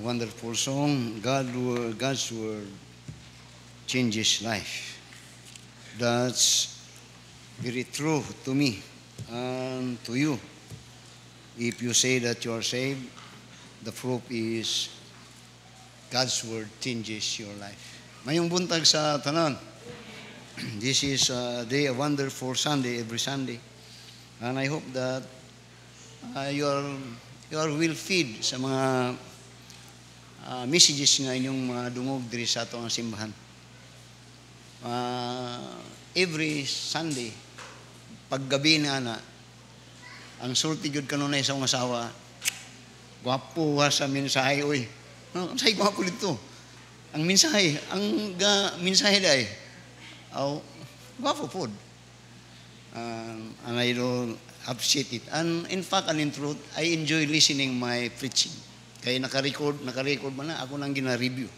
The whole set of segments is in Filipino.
wonderful song. God's word changes life. That's very true to me and to you. If you say that you are saved, the proof is God's word changes your life. Mayong buntag sa tanan. This is a day, a wonderful Sunday, every Sunday. And I hope that you are will feed sa mga messages nga inyong mga dungog diri sa atong simbahan. Every Sunday, paggabi na ang sulti jud kanunay sa akong asawa, gwapo sa mensahe, oy. No, say gwapo dito. Ang mensahe, mensahe dai. Gwapo pod. And I don't appreciate it. And in fact, and in truth, I enjoy listening my preaching. Kaya naka-record man na, ako nang gina-review.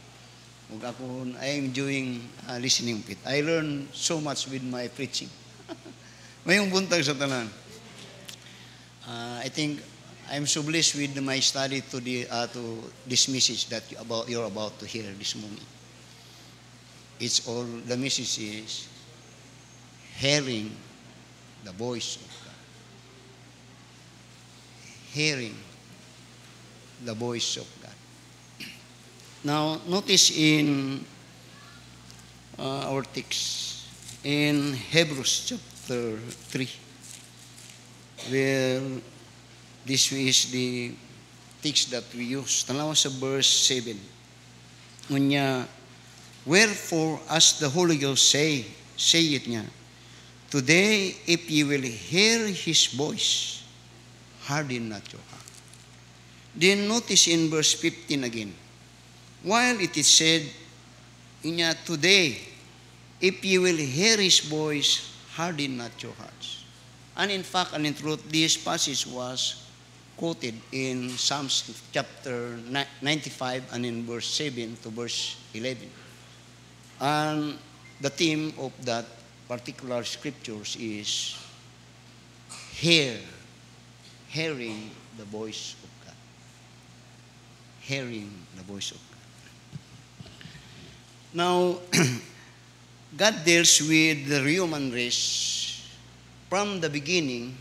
I am enjoying listening to it. I learn so much with my preaching. Mayong buntag sa tanan. I think I'm so blessed with my study to this message that you're about to hear this morning. The message is hearing the voice of God. Hearing the voice of God. Now, notice in our text, in Hebrews chapter 3, where this is the text that we use. Tanawa sa verse 7. Ngunya, wherefore, as the Holy Ghost say it niya, today, if you will hear His voice, harden not your heart. Then notice in verse 15 again. While it is said, today, if you will hear His voice, harden not your hearts. And in fact, and in truth, this passage was quoted in Psalms chapter 95 and in verse 7 to verse 11. And the theme of that particular scriptures is hearing the voice of God. Hearing the voice of God. Now, God deals with the human race from the beginning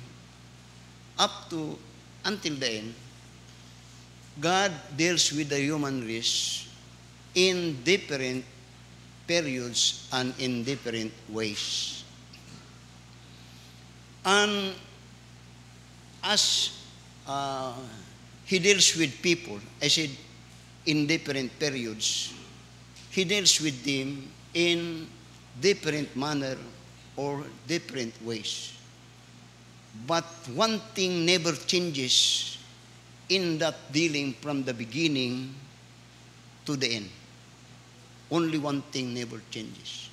up to until the end. God deals with the human race in different periods and in different ways. And as He deals with people, I said, in different periods, He deals with them in different manner or different ways. But one thing never changes in that dealing from the beginning to the end. Only one thing never changes.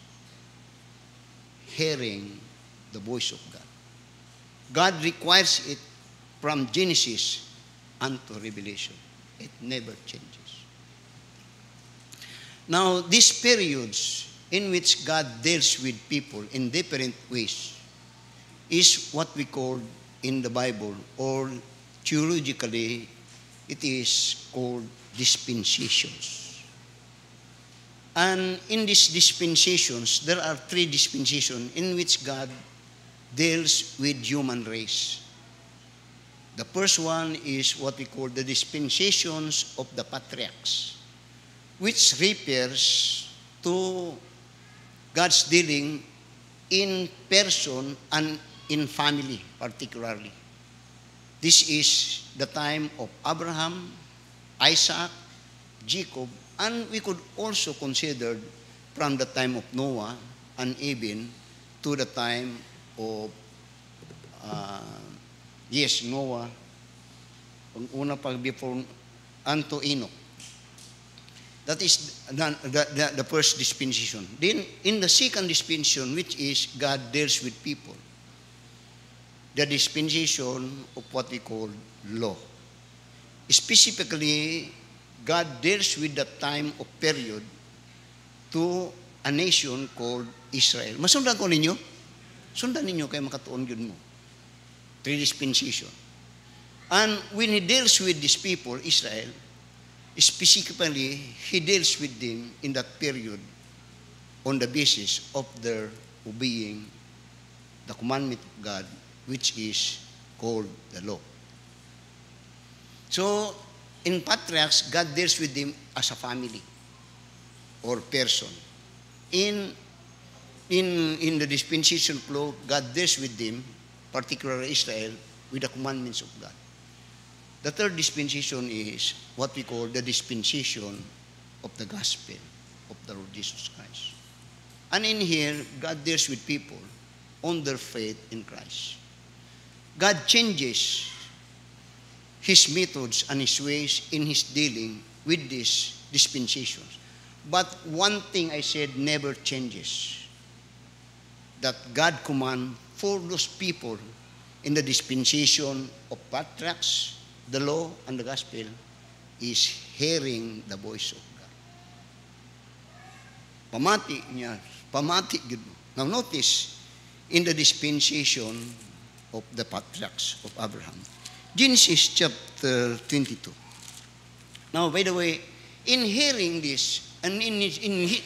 Hearing the voice of God. God requires it from Genesis unto Revelation. It never changes. Now, these periods in which God deals with people in different ways is what we call in the Bible, or theologically, it is called dispensations. And in these dispensations, there are 3 dispensations in which God deals with human race. The first one is what we call the dispensations of the patriarchs, which refers to God's dealing in person and in family particularly. This is the time of Abraham, Isaac, Jacob, and we could also consider from the time of Noah and even to the time of Noah, una pag before unto Enoch. That is the first dispensation. Then in the second dispensation, which is God deals with people, the dispensation of what we call law. Specifically, God deals with the time of period to a nation called Israel. Masundan ko ninyo? Sundan ninyo kaya makatuon yun mo. 3 dispensation. And when He deals with these people, Israel, Specifically, He deals with them in that period on the basis of their obeying the commandment of God, which is called the law. So, in patriarchs, God deals with them as a family or person. In the dispensation of law, God deals with them, particularly Israel, with the commandments of God. The third dispensation is what we call the dispensation of the gospel of the Lord Jesus Christ. And in here, God deals with people on their faith in Christ. God changes His methods and His ways in His dealing with these dispensations. But one thing I said never changes, that God command for those people in the dispensation of patriarchs, the law, and the gospel, is hearing the voice of God. Pamati niya, pamati gid mo. Now notice, in the dispensation of the patriarchs of Abraham, Genesis chapter 22. Now, by the way, in hearing this, and in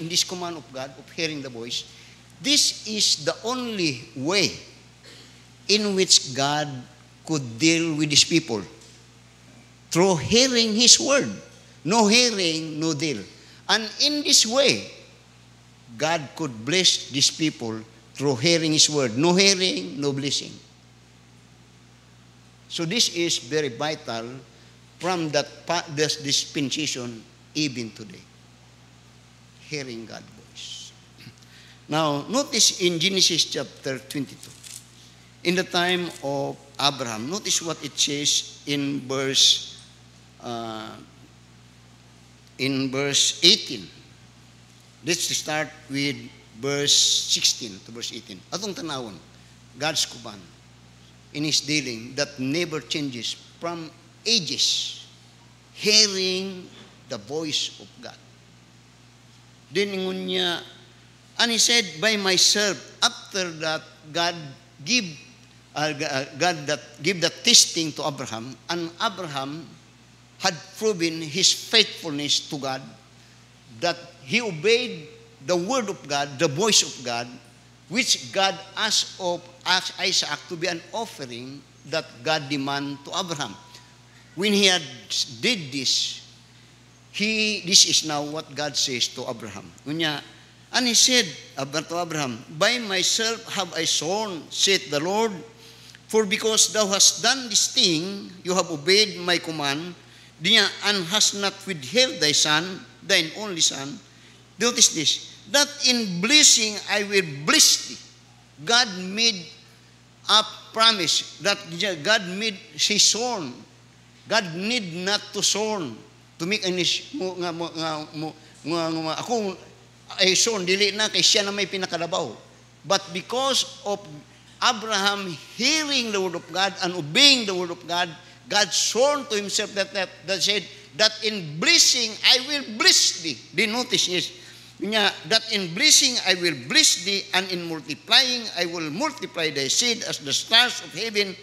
this command of God, of hearing the voice, this is the only way in which God could deal with His people. Through hearing His word. No hearing, no deal. And in this way, God could bless these people through hearing His word. No hearing, no blessing. So this is very vital from this dispensation even today. Hearing God's voice. Now, notice in Genesis chapter 22. In the time of Abraham, notice what it says in verse 18. Let's start with verse 16 to verse 18. Atong tanawon, God's command in His dealing that never changes from ages, hearing the voice of God. Then ingon niya, and He said, by myself, after that God give the testing to Abraham, and Abraham had proven his faithfulness to God, that he obeyed the word of God, the voice of God, which God asked Isaac to be an offering that God demanded to Abraham. When he had did this, this is now what God says to Abraham. And He said to Abraham, by myself have I sworn, saith the Lord, for because thou hast done this thing, you have obeyed my command, and hast not withheld thy son, thine only son. Notice this, that in blessing I will bless thee. God made a promise that God made His sworn. God need not to sworn to make ako ay sworn dili na kay siya na may pinakalabaw. But because of Abraham hearing the word of God and obeying the word of God, God sworn to himself that said that in blessing I will bless thee. Then notice is that in blessing I will bless thee, and in multiplying I will multiply thy seed as the stars of heaven,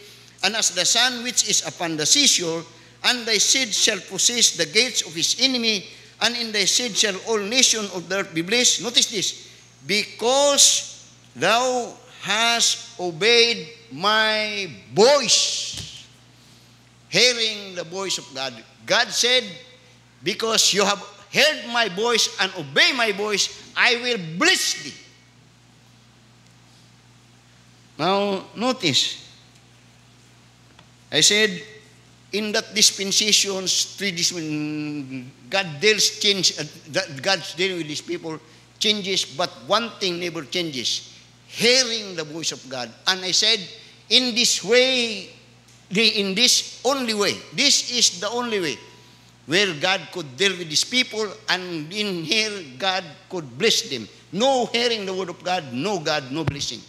and as the sun which is upon the seashore, and thy seed shall possess the gates of his enemy, and in thy seed shall all nations of the earth be blessed. Notice this, because thou hast obeyed my voice. Hearing the voice of God. God said, because you have heard my voice and obey my voice, I will bless thee. Now, notice, I said, in that dispensations, God deals God's dealing with His people changes, but one thing never changes, hearing the voice of God. And I said, in this way, in this only way, this is the only way where God could deal with His people, and in here God could bless them. No hearing the word of God, no God, no blessing.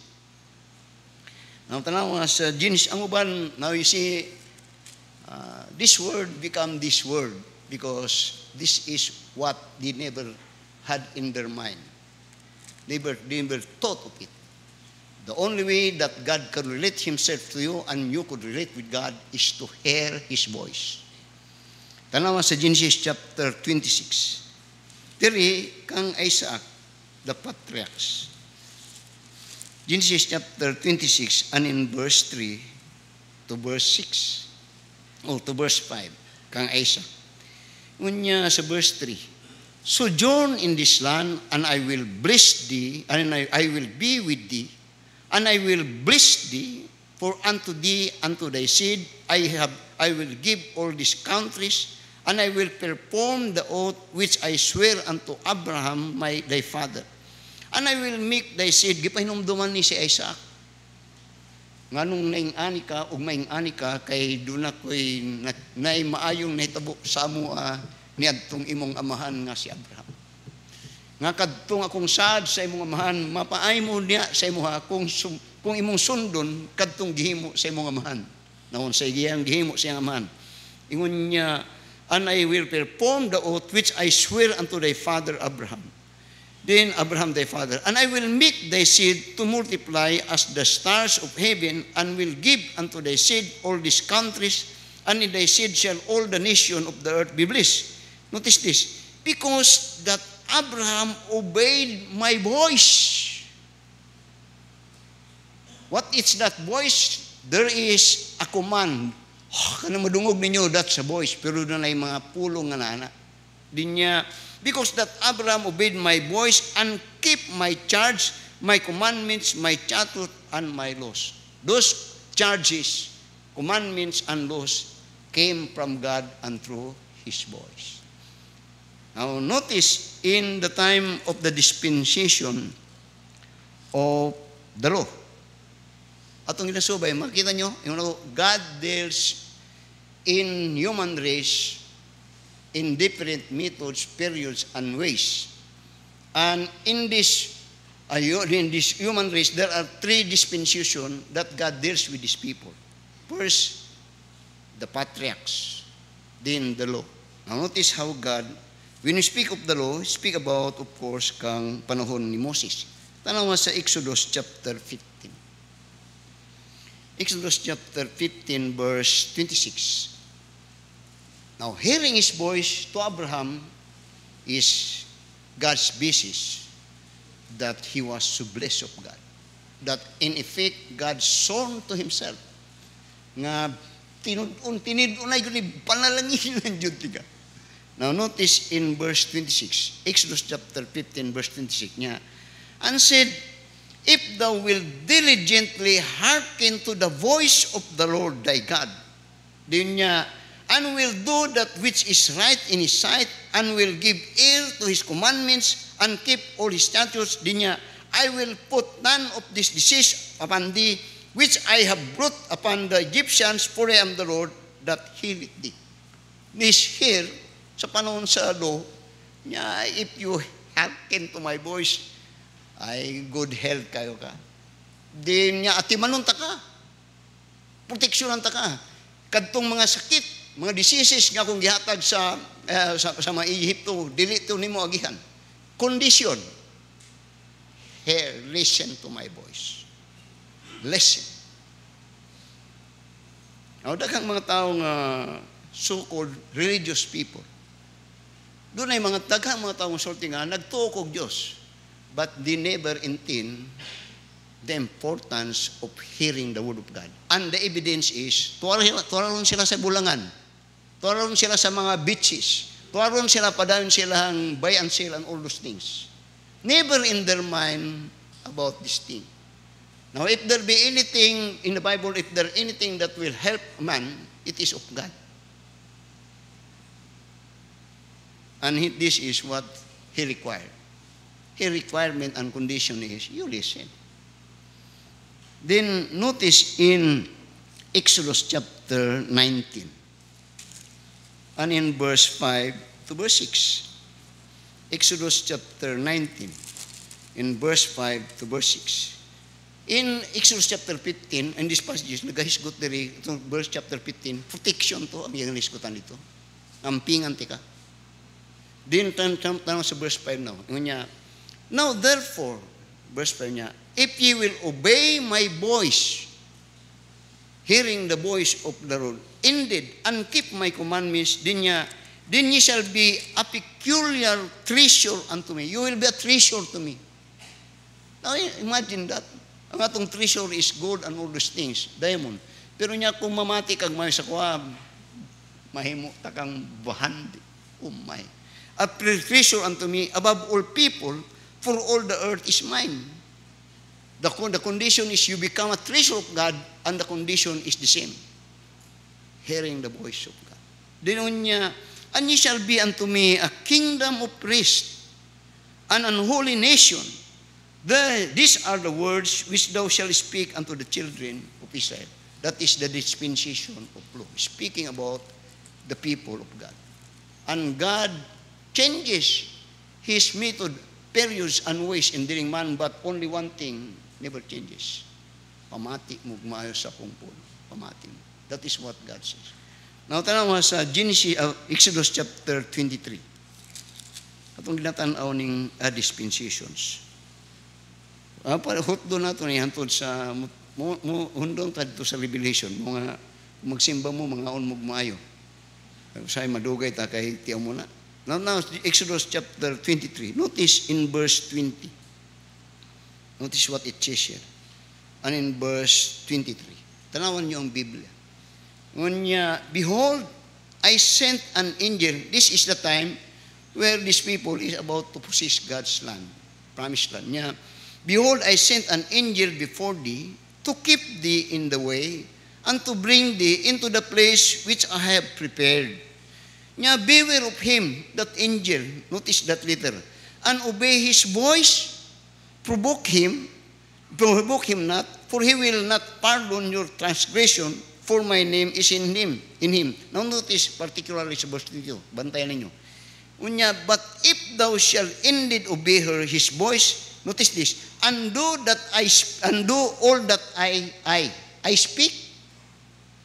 Now, tanaw sa Genesis ang uban, now you see, this word become this word because this is what they never had in their mind. They never thought of it. The only way that God can relate Himself to you and you could relate with God is to hear His voice. Tanawa sa Genesis chapter 26. Diri kang Isaac, the patriarchs. Genesis chapter 26 and in verse 3 to verse 6. To verse 5. Kang Isaac. Unya sa verse 3. Sojourn in this land, and I will bless thee, and I will be with thee, and I will bless thee, for unto thee, unto thy seed, I will give all these countries, and I will perform the oath which I swear unto Abraham, thy father. And I will make thy seed, gipahinumduman ni si Isaac. Nganong naing-ani ka, o maing-ani ka, kay doon ako'y maayong nahitabo sa amo ni adtong imong amahan nga si Abraham. Nga kadtong akong saad sa imong amahan, mapaay mo niya sa imuha kung imong sundon, kadtong gihimo sa imong amahan. Naon sa iyang gihimo sa iyang amahan. Ingon niya, and I will perform the oath which I swear unto thy father Abraham. Then Abraham thy father, and I will make thy seed to multiply as the stars of heaven, and will give unto thy seed all these countries, and in thy seed shall all the nation of the earth be blessed. Notice this, because that Abraham obeyed my voice. What is that voice? There is a command. Kana madungog ninyo, that's a voice. Pero doon ay mga pulong nga nana. Because that Abraham obeyed my voice and keep my charge, my commandments, my statutes, and my laws. Those charges, commandments, and laws came from God and through His voice. Now notice, in the time of the dispensation of the law, atong ginasubay, makita nyo, God deals in human race in different methods, periods, and ways. And in this human race, there are three dispensations that God deals with His people. First, the patriarchs, then the law. Now notice how God, when we speak of the law, speak about, of course, kang panahon ni Moses. Tanawa sa Exodus chapter 15. Exodus chapter 15, verse 26. Now, hearing His voice to Abraham is God's basis that he was so blessed of God. That in effect, God sworn to Himself nga tinid-un ay panalangin ng Diyos ka. Now, notice in verse 26, Exodus chapter 15, verse 26 niya, and said, if thou wilt diligently hearken to the voice of the Lord thy God, din niya, and will do that which is right in His sight, and will give ear to His commandments, and keep all His statutes, din niya, I will put none of this disease upon thee, which I have brought upon the Egyptians, for I am the Lord that healeth thee. This here, sa panahon sa law, niya, if you hearken to my voice, ay good health kayo ka. Di niya, atimanon ta ka. Proteksyonan ta ka. Kadtong mga sakit, mga diseases nga kung gihatag sa mga Egypto, dili to nimo agihan. Condition. Here, listen to my voice. Listen. Now, daghang mga taong so-called religious people. Doon ay daghang mga taong sulti nga, nagtuo kog Diyos. But they never intend the importance of hearing the Word of God. And the evidence is, tuwaron sila sa bulangan. Tuwaron sila sa mga beaches. Tuwaron sila, padayon sila ang buy and sell and all those things. Never in their mind about this thing. Now, if there be anything in the Bible, if there anything that will help man, it is of God. And this is what He required. His requirement and condition is, you listen. Then notice in Exodus chapter 19, and in verse 5 to verse 6. Exodus chapter 19, in verse 5 to verse 6. In Exodus chapter 15, in this passage, nagahisgot diri, itong verse chapter 15, protection to, ang yung hisgotan dito. Ampingan tika. Then, tanong sa verse 5 now. Yung niya, now therefore, verse 5 niya, if ye will obey my voice, hearing the voice of the Lord, indeed, and keep my commandments, din niya, then ye shall be a peculiar treasure unto me. You will be a treasure to me. Now, imagine that. Ang atong treasure is gold and all those things, diamond. Pero niya kung mamati kag may sa kuha, mahimo takang bahandi. Oh my. A treasure unto me above all people, for all the earth is mine. The condition is you become a treasure of God, and the condition is the same. Hearing the voice of God. Dinon niya, and ye shall be unto me a kingdom of priests, an unholy nation. These are the words which thou shalt speak unto the children of Israel. That is the dispensation of law, speaking about the people of God. And God changes His method, periods, and ways in dealing man, but only one thing never changes. Pamati mo maayo sa pungpon. Pamati mo. That is what God says. Now, tanaw mo sa Exodus chapter 23. Atong ginatanaw ning dispensations. Hot doon nato ni hantod sa hundong tadto sa Revelation. Mga magsimba mo, mga unmog maayo. Say madugay ta kay tiyaw mo na. Now, Exodus chapter 23. Notice in verse 20. Notice what it says here. And in verse 23. Tanawan niyo ang Biblia. Ngunya, behold, I sent an angel. This is the time where these people is about to possess God's land, promised land. Nya, behold, I sent an angel before thee to keep thee in the way and to bring thee into the place which I have prepared. Nya, beware of him, that angel, notice that letter, and obey his voice, provoke him not, for he will not pardon your transgression, for my name is in him. Now notice particularly sa verse 22. Bantayan ninyo. Unya, but if thou shalt indeed obey his voice, notice this, and do all that I speak.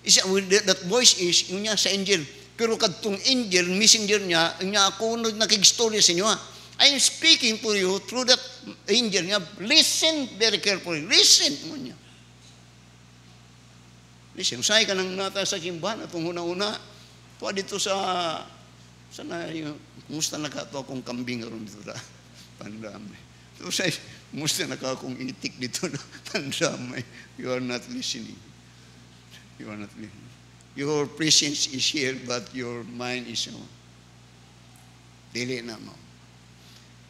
That voice is, unya sa angel. Pero kadtong angel, messenger niya, unya ako nakigstorya sa inyo. I am speaking to you through that angel niya. Listen very carefully. Listen. Unya. Listen, usay ka nang nata sa simbahan atong una-una. Tuwa dito sa sana yung musta nakato akong kambing aron dito na pandamay. Usay musta naka akong itik dito na pandamay. You are not listening. You are not listening. Your presence is here, but your mind is dili na mo.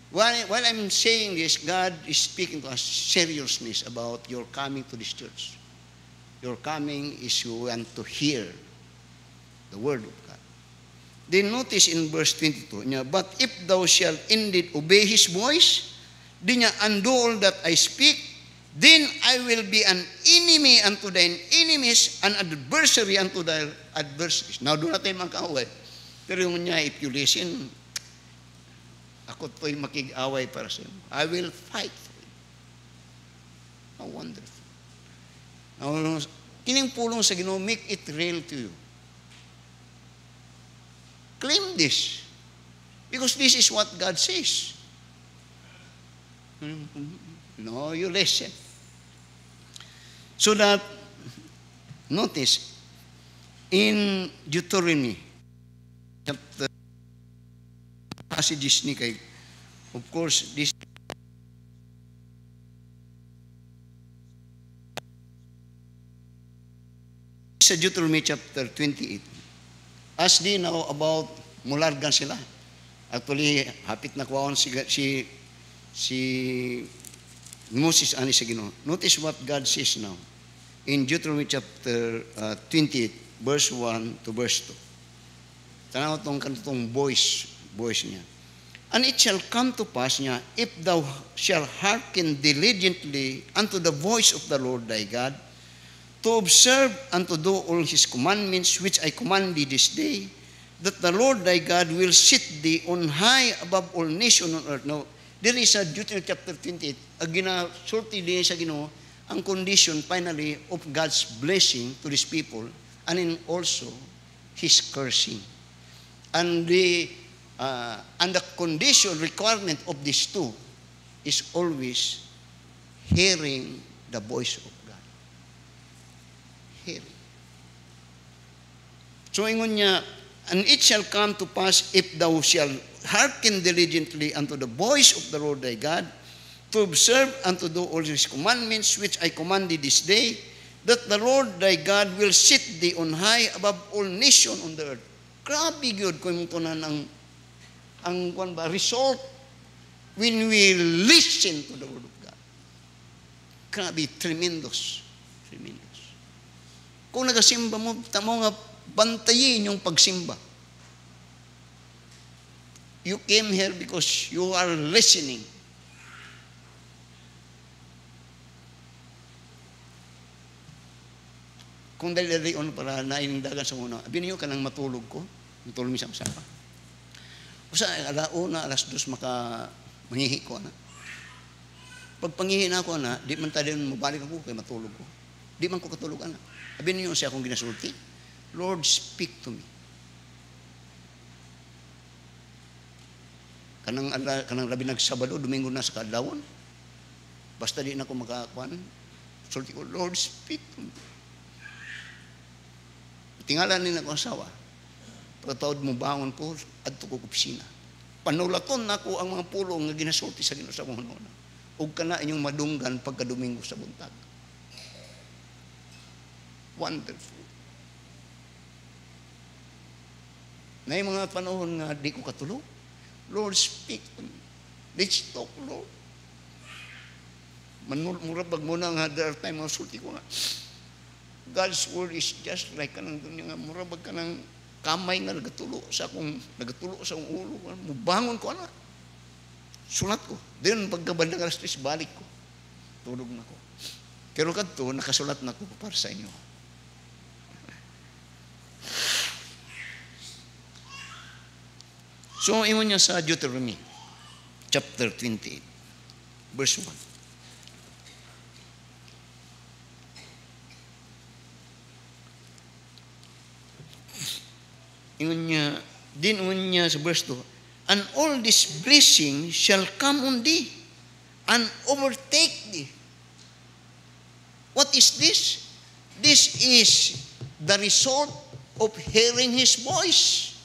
While I'm saying this, God is speaking to us seriousness about your coming to this church. Your coming is you want to hear the word of God. Then notice in verse 22, but if thou shalt indeed obey his voice, and do all that I speak, then I will be an enemy unto thine enemies, an adversary unto thy adversaries. Now, doon natin magkaaway. Pero yung niya, if you listen, ako to'y makig-away para sa iyo. I will fight for you. How wonderful. Kining pulong sa Ginoo, make it real to you. Claim this. Because this is what God says. No, you listen. So that, notice, in Deuteronomy, chapter, passages ni kay, of course, this sa Deuteronomy chapter 28. As di now about mulargan sila. Actually, hapit na kuwaon si Moses ani sa Ginoo. Notice what God says now in Deuteronomy chapter 28, verse 1 to verse 2. Tanaw tong kanitong voice niya. And it shall come to pass niya, if thou shalt hearken diligently unto the voice of the Lord thy God, to observe and to do all his commandments which I command thee this day, that the Lord thy God will set thee on high above all nations on earth. Now, there is a Deuteronomy chapter 28, ginasulti din sa Ginoo ang condition finally of God's blessing to these people, and in also his cursing. And the condition requirement of these two is always hearing the voice of God. Hearing. So ingon niya, And it shall come to pass, if thou shalt hearken diligently unto the voice of the Lord thy God, to observe and to do all his commandments, which I command thee this day, that the Lord thy God will set thee on high above all nations on the earth. Grabe yun kung ito na ang result when we listen to the word of God. Grabe, tremendous. Tremendous. Kung nagasimba mo, tamo nga bantayin yung pagsimba. You came here because you are listening. Kung dali-dali para nainindagan sa muna, abin niyo ka nang matulog ko, matulog mi sa usapa. Usa, alauna, alas 2, mangihi ko na. Pag pangihi na ako na, di man tayo mabalik ako, kaya matulog ko. Di man ko katulog na. Abin niyo siya akong ginasulti, Lord, speak to me. Kanang labi nagsabado, Domingo na sa kadlawon. Basta di na ako makakuan. Sulti ko, Lord, speak to me. Tingalan ni na ko asawa. Pagkatawad mo bangon ko, adto ko opisina. Panulaton na ko ang mga pulong nga ginasulti sa Ginoo sa mga nuna. Huwag ka na inyong madunggan pagka Domingo sa buntag. Wonderful. Na yung mga panahon nga di ko katulog, Lord, speak to me. Let's talk, Lord. Murabag mo na nga, there are time mga sulti ko nga. God's word is just like kanang dunya nga, murabag ka ng kamay nga nagatulo sa akong ulo. Mubangon ko na. Sulat ko. Then pagkabanda ka stress, balik ko. Tulog na ko. Pero kadto, nakasulat na ko para sa inyo. So, imo niya sa Deuteronomy, chapter 28, verse 1. Ingon niya sa verse 2, and all this blessing shall come on thee and overtake thee. What is this? This is the result of hearing His voice.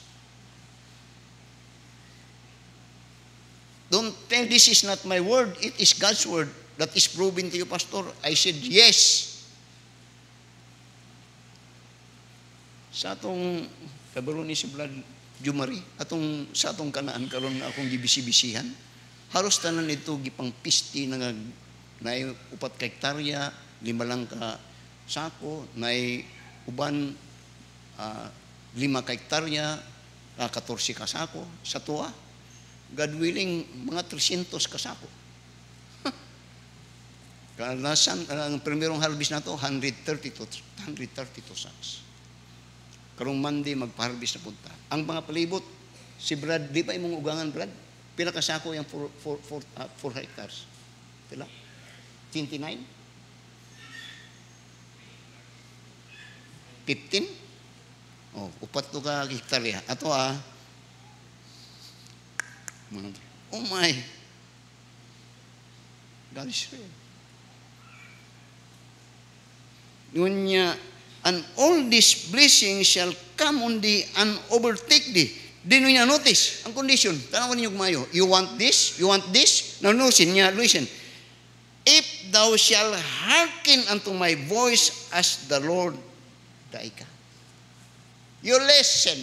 Don't tell this is not my word, it is God's word that is proven to you, Pastor. I said, yes. Sa atong kabaro ni si Vlad Jumari, sa atong kanaan karon na akong gibisi-bisihan, halos tanan ito gipang pisti na upat ka hektarya, 5 lang ka sako, na uban 5 ka hektarya, 14 ka sako, sa tuwa. God willing, mga 300 ka sako. Ang primerong harvest na to, 132 sacks. Karong Monday, magpa-harvest na punta. Ang mga palibot, si Brad, di ba imong ugangan, Brad? Pila ka sako yung 4 hectares? Pila? 29? 15? Oh, 4 ka hektarya. Ato oh my, God is real. Yun niya, and all these blessings shall come on thee and overtake thee. Di niya notice ang condition. Tanawan niyo kumayo. You want this? You want this? Now listen. If thou shall hearken unto my voice as the Lord thy God. You listen.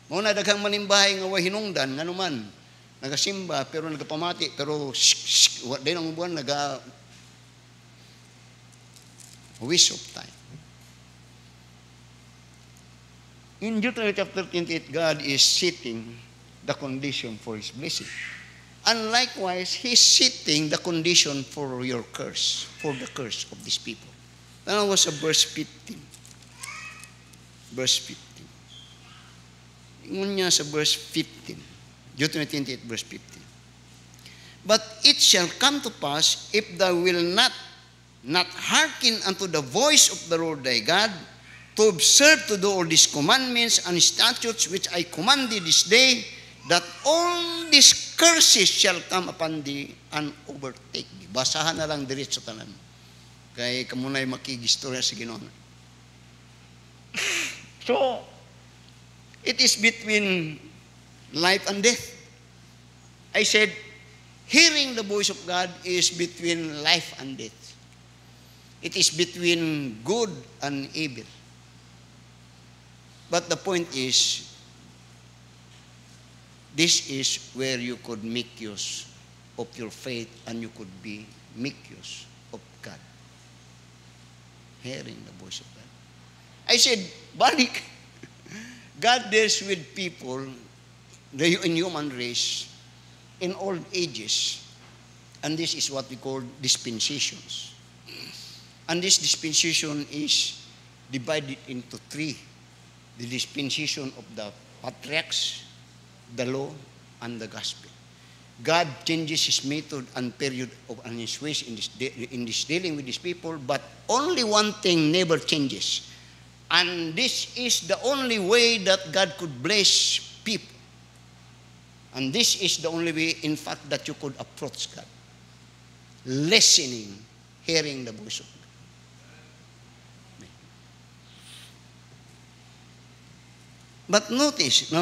Muna daghang manimbahay nga way hinungdan, nga naman, nagasimba, pero nagapamati, pero di nang buwan, waste of time. In Deuteronomy chapter 28, God is setting the condition for His blessing. And likewise, He's setting the condition for your curse, for the curse of these people. That was verse 15. Verse 15. Ingon niya sa verse 15. Deuteronomy 28, verse 15. But it shall come to pass, if thou will not hearken unto the voice of the Lord thy God, to observe to do all these commandments and statutes which I command thee this day, that all these curses shall come upon thee and overtake thee. Basahan na lang diretso tanan. Kay kamunay makigistorya sa Ginoo. So, It is between life and death. I said, hearing the voice of God is between life and death. It is between good and evil. But the point is, this is where you could make use of your faith and you could make use of God. Hearing the voice of God. I said, balik. God deals with people in human race in all ages. And this is what we call dispensations. And this dispensation is divided into three. The dispensation of the patriarchs, the law, and the gospel. God changes his method and period and his ways in this dealing with these people, but only one thing never changes. And this is the only way that God could bless people. And this is the only way, in fact, that you could approach God. Listening, hearing the voice of God. But notice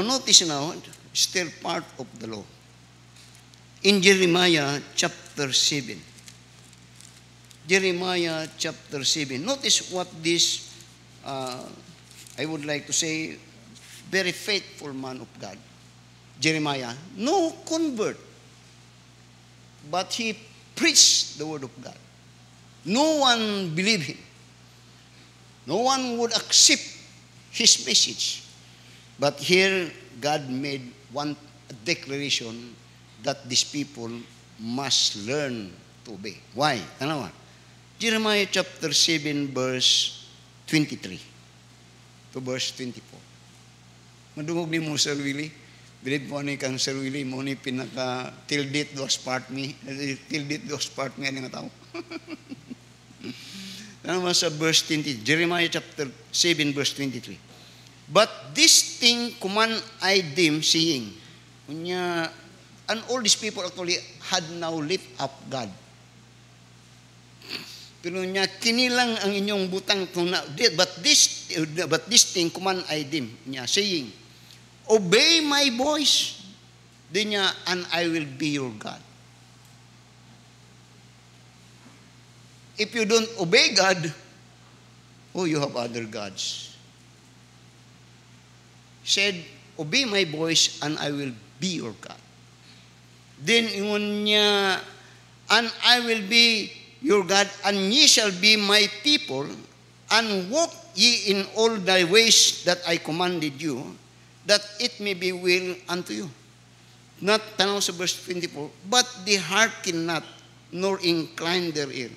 now, still part of the law. In Jeremiah chapter 7. Jeremiah chapter 7. Notice what this, I would like to say, very faithful man of God. Jeremiah, no convert, but he preached the word of God. No one believed him. No one would accept his message. But here, God made one declaration that these people must learn to obey. Why? Tanawa. Jeremiah chapter 7, verse 23 to verse 24. Madungog ni mo, Sir Willie. Bilib mo ni kang Sir Willie, mo ni pinaka till date dos part me. Till date dos part me, ano nga tao? Tanawa sa verse 20, Jeremiah chapter 7, verse 23. But this thing command I them, saying, and all these people actually had now lift up God. Pero niya, kinilang ang inyong butang, but this thing command I them, niya, saying, obey my voice, din niya, and I will be your God. If you don't obey God, you have other gods. Said, obey my voice and I will be your God. Then ingon niya, and I will be your God, and ye shall be my people, and walk ye in all thy ways that I commanded you, that it may be well unto you. Not tanaw sa verse 24, but they hearken not, nor incline their ear,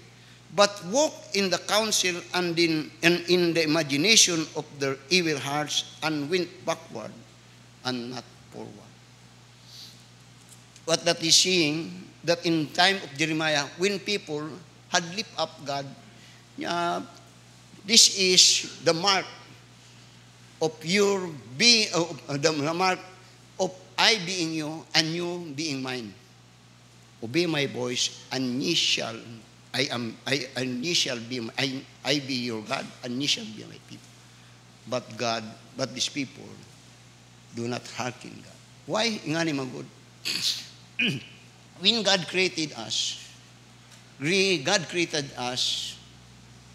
but walk in the counsel and in the imagination of their evil hearts, and went backward and not forward. What that is saying, that in time of Jeremiah, when people had lift up God, this is the mark of your being, the mark of I being you and you being mine. Obey my voice, and ye shall be your God, and ye shall be my people. But these people do not hearken God. Why? Ingani magod. When God created us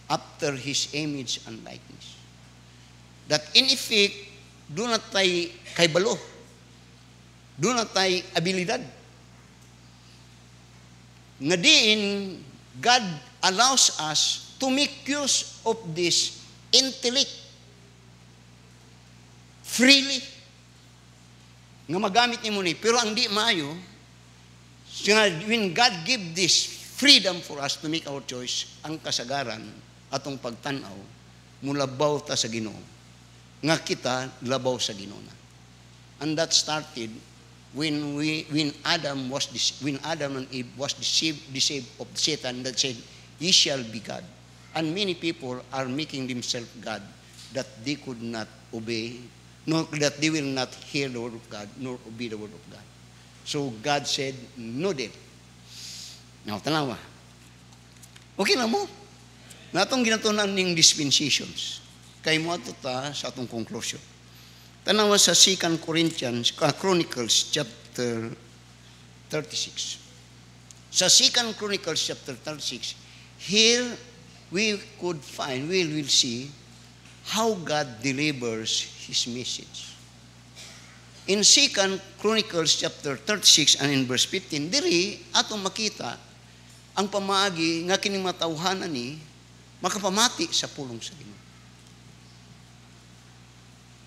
after His image and likeness. That in effect, do not tayo kay balo. Do not tayo abilidad. Nga diin, God allows us to make use of this intellect freely. Nga magamit ni mo ni. Pero ang di maayo, when God give this freedom for us to make our choice, ang kasagaran atong pagtanaw, mulabaw ta sa Ginoo. Nga kita labaw sa Ginoo na. And that started when Adam and Eve was deceived of Satan that said, ye shall be God. And many people are making themselves God, that they could not obey, nor that they will not hear the word of God, nor obey the word of God. So God said, no death. Now, tanawa. Okay na mo. Natong ginatunan ning dispensations. Kay mo ato ta sa atong conclusion. Tanawa sa 2 Chronicles chapter 36. Sa 2 Chronicles chapter 36, here we will see how God delivers His message. In 2 Chronicles chapter 36 and in verse 15, diri atong makita ang pamaagi nga kining matawhanan ni makapamati sa pulong sa Ginoo.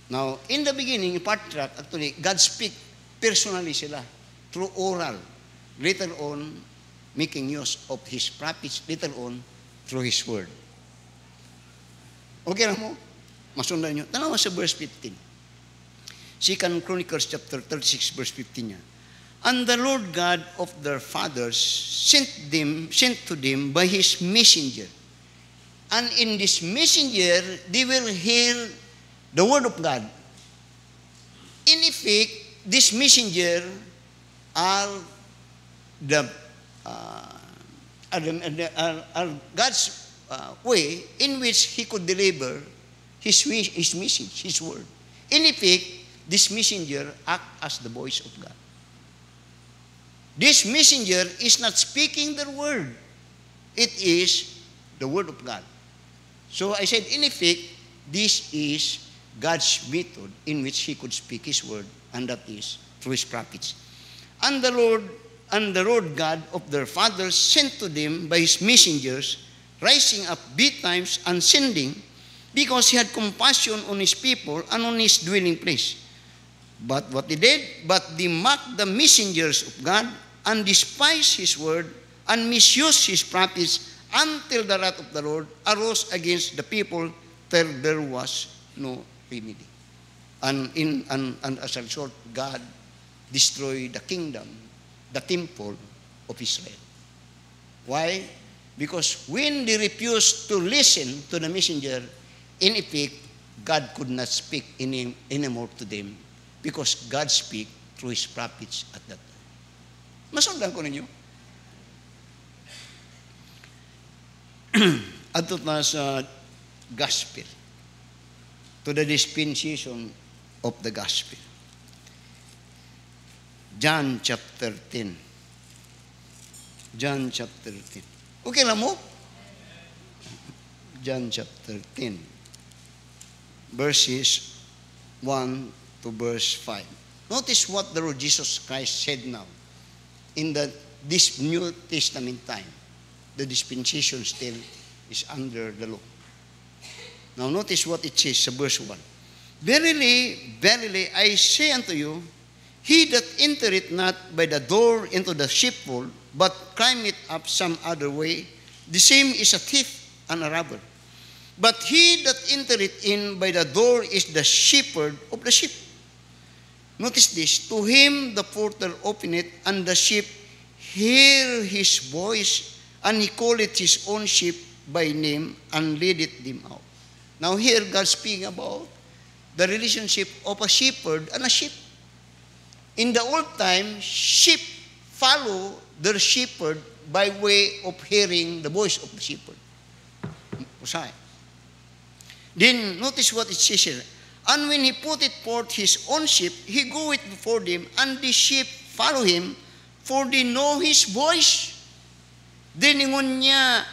Now, in the beginning, in patriarch, actually, God speak personally sila through oral. Later on, making use of His prophets, later on, through His word. Okay lang mo? Masundan nyo. Tanawa sa verse 15. 2 Chronicles chapter 36, verse 15 niya. And the Lord God of their fathers sent to them by His messenger. And in this messenger, they will hear the word of God. In effect, this messenger are God's way in which He could deliver His message, His word. In effect, this messenger act as the voice of God. This messenger is not speaking the word. It is the word of God. So I said, in effect, this is God's method in which He could speak His word, and that is through His prophets. And the Lord God of their fathers sent to them by His messengers, rising up betimes and sending, because He had compassion on His people and on His dwelling place. But what they did, they mocked the messengers of God and despised His word and misused His prophets until the wrath of the Lord arose against the people till there was no remedy. And as a result, God destroyed the kingdom, the temple of Israel. Why? Because when they refused to listen to the messenger, in effect, God could not speak anymore to them because God speak through His prophets at that time. Masundan ko ninyo. Adto na sa gospel, to the dispensation of the gospel. John chapter 10. John chapter 10. Okay lang mo? John chapter 10. Verses 1 to verse 5. Notice what the Lord Jesus Christ said now. In this New Testament time, the dispensation still is under the law. Now notice what it says sa verse 1. Verily, verily, I say unto you, he that entereth not by the door into the sheepfold, but climbeth up some other way, the same is a thief and a robber. But he that entereth in by the door is the shepherd of the sheep. Notice this, to him the porter openeth, and the sheep hear his voice, and he calleth his own sheep by name, and leadeth them out. Now here God speaking about the relationship of a shepherd and a sheep. In the old time, sheep follow their shepherd by way of hearing the voice of the shepherd. Then notice what it says here. And when he putteth forth his own sheep, he goeth before them, and the sheep follow him, for they know his voice. Diningon niya,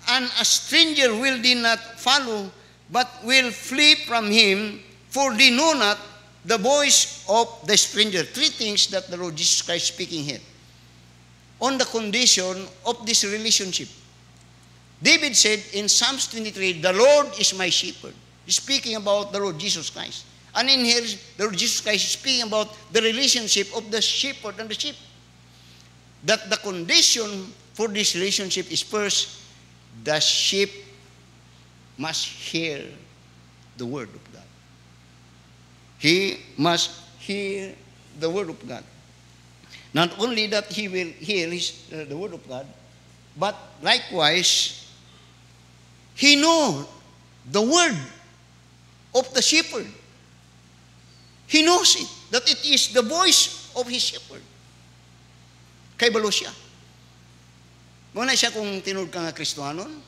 and a stranger will they not follow, but will flee from him, for they know not the voice of the stranger. Three things that the Lord Jesus Christ is speaking here. On the condition of this relationship. David said in Psalms 23, the Lord is my shepherd. He's speaking about the Lord Jesus Christ. And in here, the Lord Jesus Christ is speaking about the relationship of the shepherd and the sheep. That the condition for this relationship is first, the sheep must hear the word of God. He must hear the word of God. Not only that he will hear the word of God, but likewise, he knows the word of the shepherd. He knows it, that it is the voice of his shepherd. Kay balo siya. Muna siya kung tinud ka nga Kristohanon,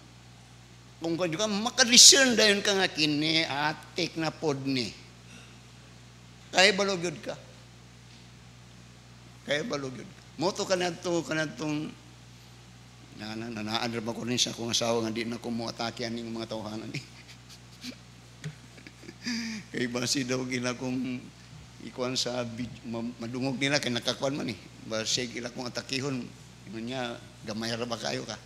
kung ka makadiscern dayon ka nga kini, atik na pod ni. Kaya balugyod ka. Kaya balugyod ka. Moto ka na itong nanaan ba ko rin sa akong asawa nga di na kumuatake aning mga tawhanan. Kaya basi daw gila kong ikuan sa madungog nila kay nakakuan man eh. Basi gila kong atakihon. Ingon niya, gamay ra ba kayo ka?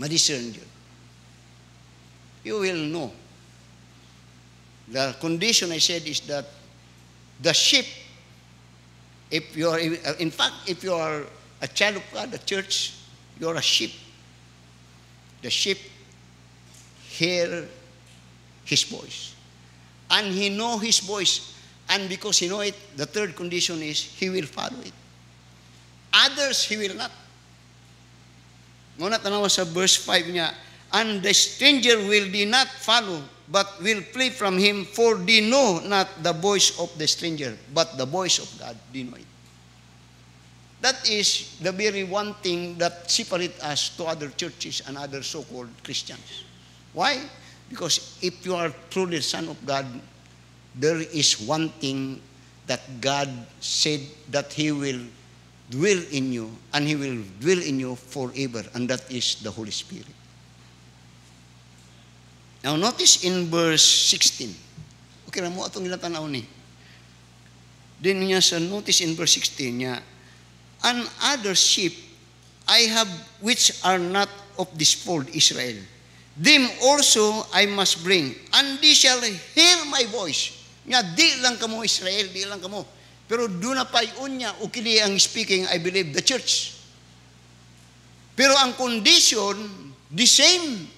Madiscern yun. You will know. The condition I said is that the sheep, if you are, in fact, if you are a child of God, a church, you are a sheep. The sheep hear His voice. And He know His voice. And because He know it, the third condition is He will follow it. Others, He will not. Muna tanawa sa verse 5 niya, and the stranger will they not follow, but will flee from him, for they know not the voice of the stranger, but the voice of God, they know it. That is the very one thing that separates us to other churches and other so-called Christians. Why? Because if you are truly the Son of God, there is one thing that God said that He will dwell in you, and He will dwell in you forever, and that is the Holy Spirit. Now notice in verse 16. Okay na mo atong ilatanaw ni. Then niya sa notice in verse 16 niya, and other sheep I have which are not of this fold, Israel. Them also I must bring, and they shall hear my voice. Nga, di lang kamo Israel, di lang kamo. Pero doon na pa unya, ukili ang speaking, I believe, the church. Pero ang condition, the same.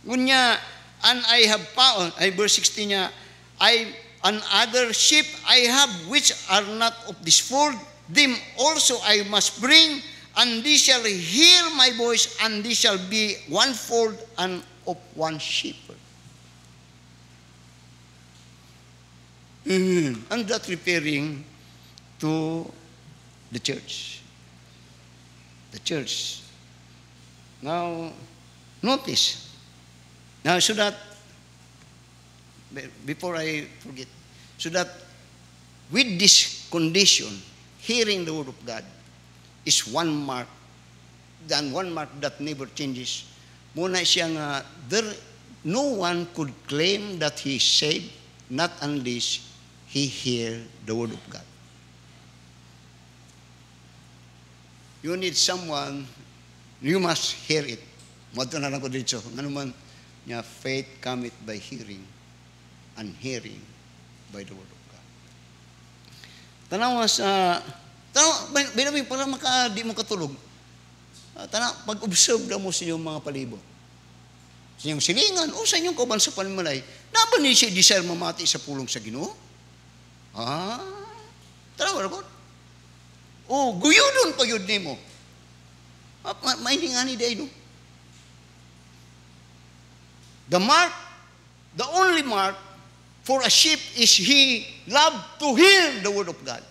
Unya, and I have found, verse 16 niya, an other sheep I have which are not of this fold, them also I must bring, and they shall hear my voice, and they shall be one fold and of one shepherd. And that referring to the church. The church. Now, notice. Now, so that, before I forget, so that with this condition, hearing the word of God is one mark, and one mark that never changes. Muna siya nga, no one could claim that he is saved, not unless he hear the word of God. You need someone, you must hear it. Madto na lang ko dito. Ano man, niya, faith cometh by hearing, and hearing by the word of God. Tanawa sa, binabi, para di mo katulog. Tanawa, pag-observe na mo sa inyong mga palibot. Sa inyong silingan, o sa inyong kauban sa panimalay, na ba ni siya desire mamati sa pulong sa Ginoo? Tanawa ko. Guyudon pa yun ni mo. Mainingani day no. The mark, the only mark for a sheep is he loved to hear the word of God.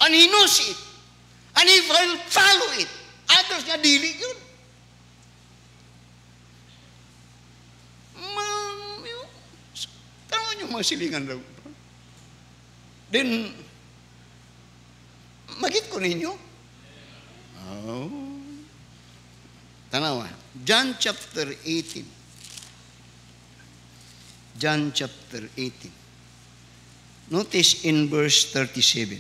And he knows it. And he will follow it. Others nga dili yun. Tanawa niyo mga silingan daw. Then, magit ko ninyo. Tanawa. John chapter 18. John chapter 18. Notice in verse 37.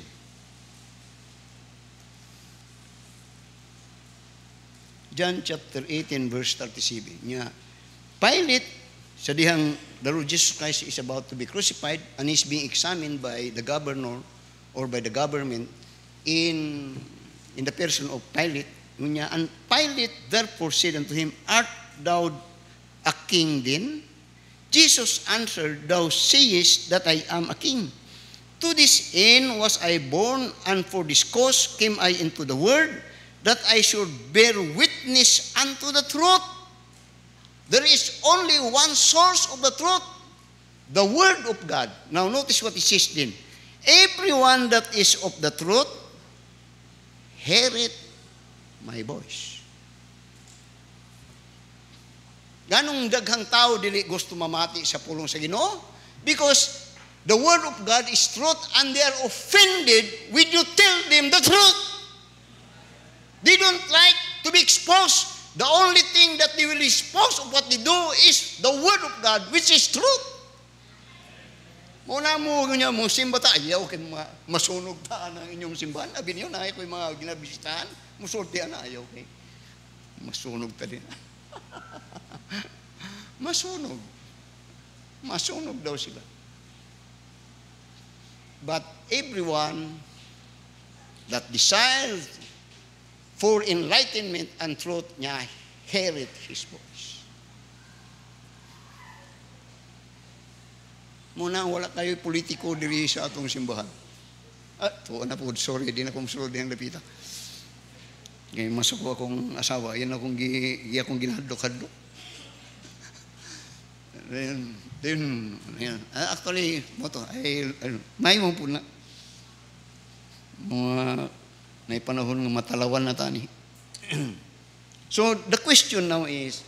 John chapter 18 verse 37. Nya, Pilate, sa dihang the Lord Jesus Christ is about to be crucified and is being examined by the governor or by the government in the person of Pilate. And Pilate therefore said unto him, art thou a king then? Jesus answered, thou sayest that I am a king. To this end was I born, and for this cause came I into the world, that I should bear witness unto the truth. There is only one source of the truth, the Word of God. Now notice what it says then. Everyone that is of the truth, heareth my voice. Ganong daghang tao dili gusto mamati sa pulong sa Ginoo? Because the word of God is truth and they are offended when you tell them the truth. They don't like to be exposed. The only thing that they will expose of what they do is the word of God, which is truth. Muna mo niya mong simba ta, ayaw kay masunog ta ang inyong simbahan. Abi niyo na ko mga ginabisitahan, musulti na ayaw kay masunog ta din. Masunog. Masunog daw sila. But everyone that desires for enlightenment and truth niya, hear it his voice. Muna, wala kayo politiko diri sa atong simbahan. Tuwa na po, sorry, di na kong sulod yung lapita. Ngayon, masok akong asawa, yan akong ginahadlok-hadlok. Then, actually, may mo po na. May panahon ng matalawan na tani. So, the question now is,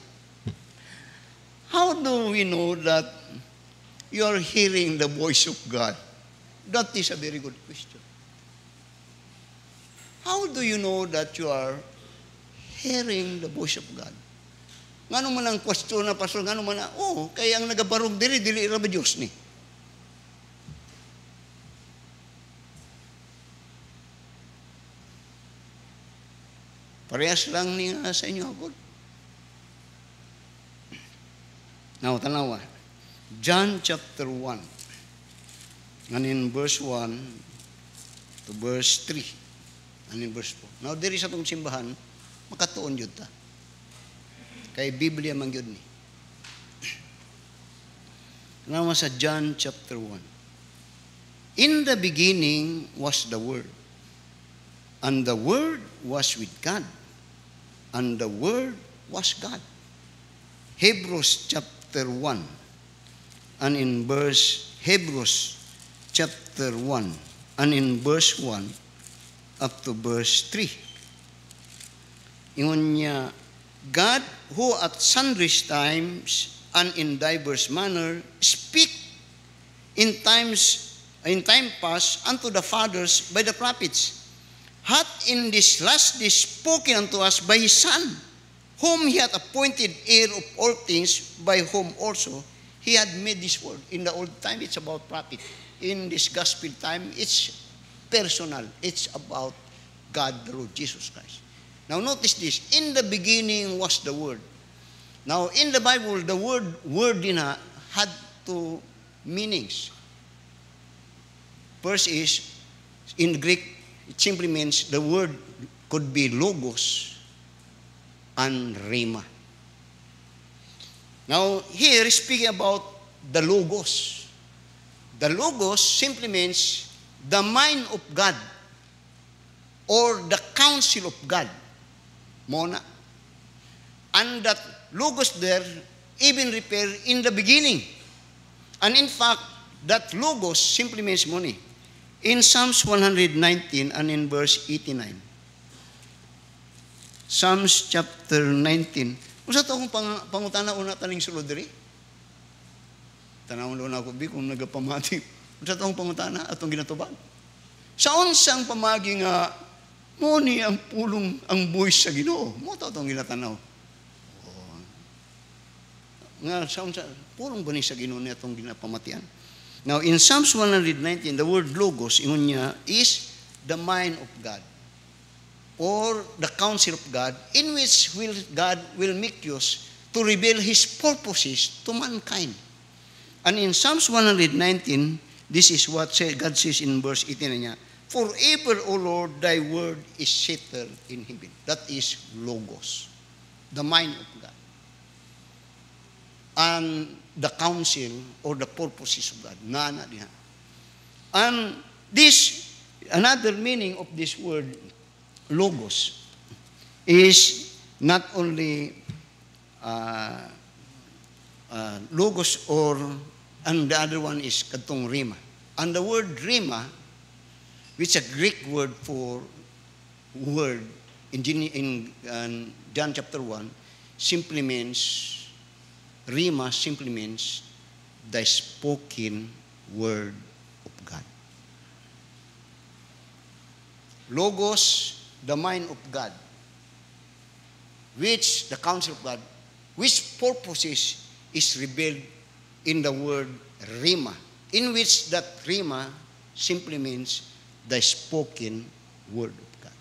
how do we know that you are hearing the voice of God? That is a very good question. How do you know that you are hearing the voice of God? Ngano man ang question na pastor, ngano man na, kaya ang nagabarog dili ra ba Diyos ni? Parehas lang niya sa inyo ako. Now, tanawa. John chapter 1. And in verse 1 to verse 3. And in verse 4. Now, there is atong simbahan, makatuon yun ta. Kay Biblia man yun ni. Tanawa sa John chapter 1. In the beginning was the Word. And the Word was with God. And the Word was God. Hebrews chapter 1. And in Hebrews chapter 1. And in verse 1 up to verse 3. Ingon niya, God who at sundry times and in diverse manner speak in time past unto the fathers by the prophets, hath in this last day spoken unto us by his Son, whom he hath appointed heir of all things, by whom also he had made this world. In the old time, it's about prophet. In this gospel time, it's personal. It's about God, the Lord Jesus Christ. Now notice this. In the beginning was the Word. Now in the Bible, the word din had two meanings. First is, in Greek, it simply means the word could be logos and rhema. Now, here speaking about the logos. The logos simply means the mind of God or the counsel of God. Mona. And that logos there even refer in the beginning. And in fact, that logos simply means money. In Psalms 119 and in verse 89. Psalms chapter 19. Kung sa ito akong pangutana una taning sulod diri? Tanawon doon ako, kung nagapamati. Kung sa ito akong pangutana atong ginatubag. Sa unsang pamagi nga, mo ni ang pulong ang buwis sa Ginoo. Mo ito itong ginatanaw. Nga, sa unsang, pulong ba ni sa Ginoo niya itong ginapamatian? Now, in Psalms 119, the word logos, ingon niya, is the mind of God or the counsel of God in which God will make use to reveal His purposes to mankind. And in Psalms 119, this is what God says in verse 18 niya, forever, O Lord, thy word is settled in heaven. That is logos, the mind of God. And the counsel or the purposes of God. Nana diha. And this, another meaning of this word, logos, is not only logos and the other one is katong rhema. And the word rhema, which is a Greek word for word in John chapter 1, simply means Rhema simply means the spoken word of God. Logos, the mind of God, which the counsel of God, which purposes is revealed in the word Rhema, in which that Rhema simply means the spoken word of God.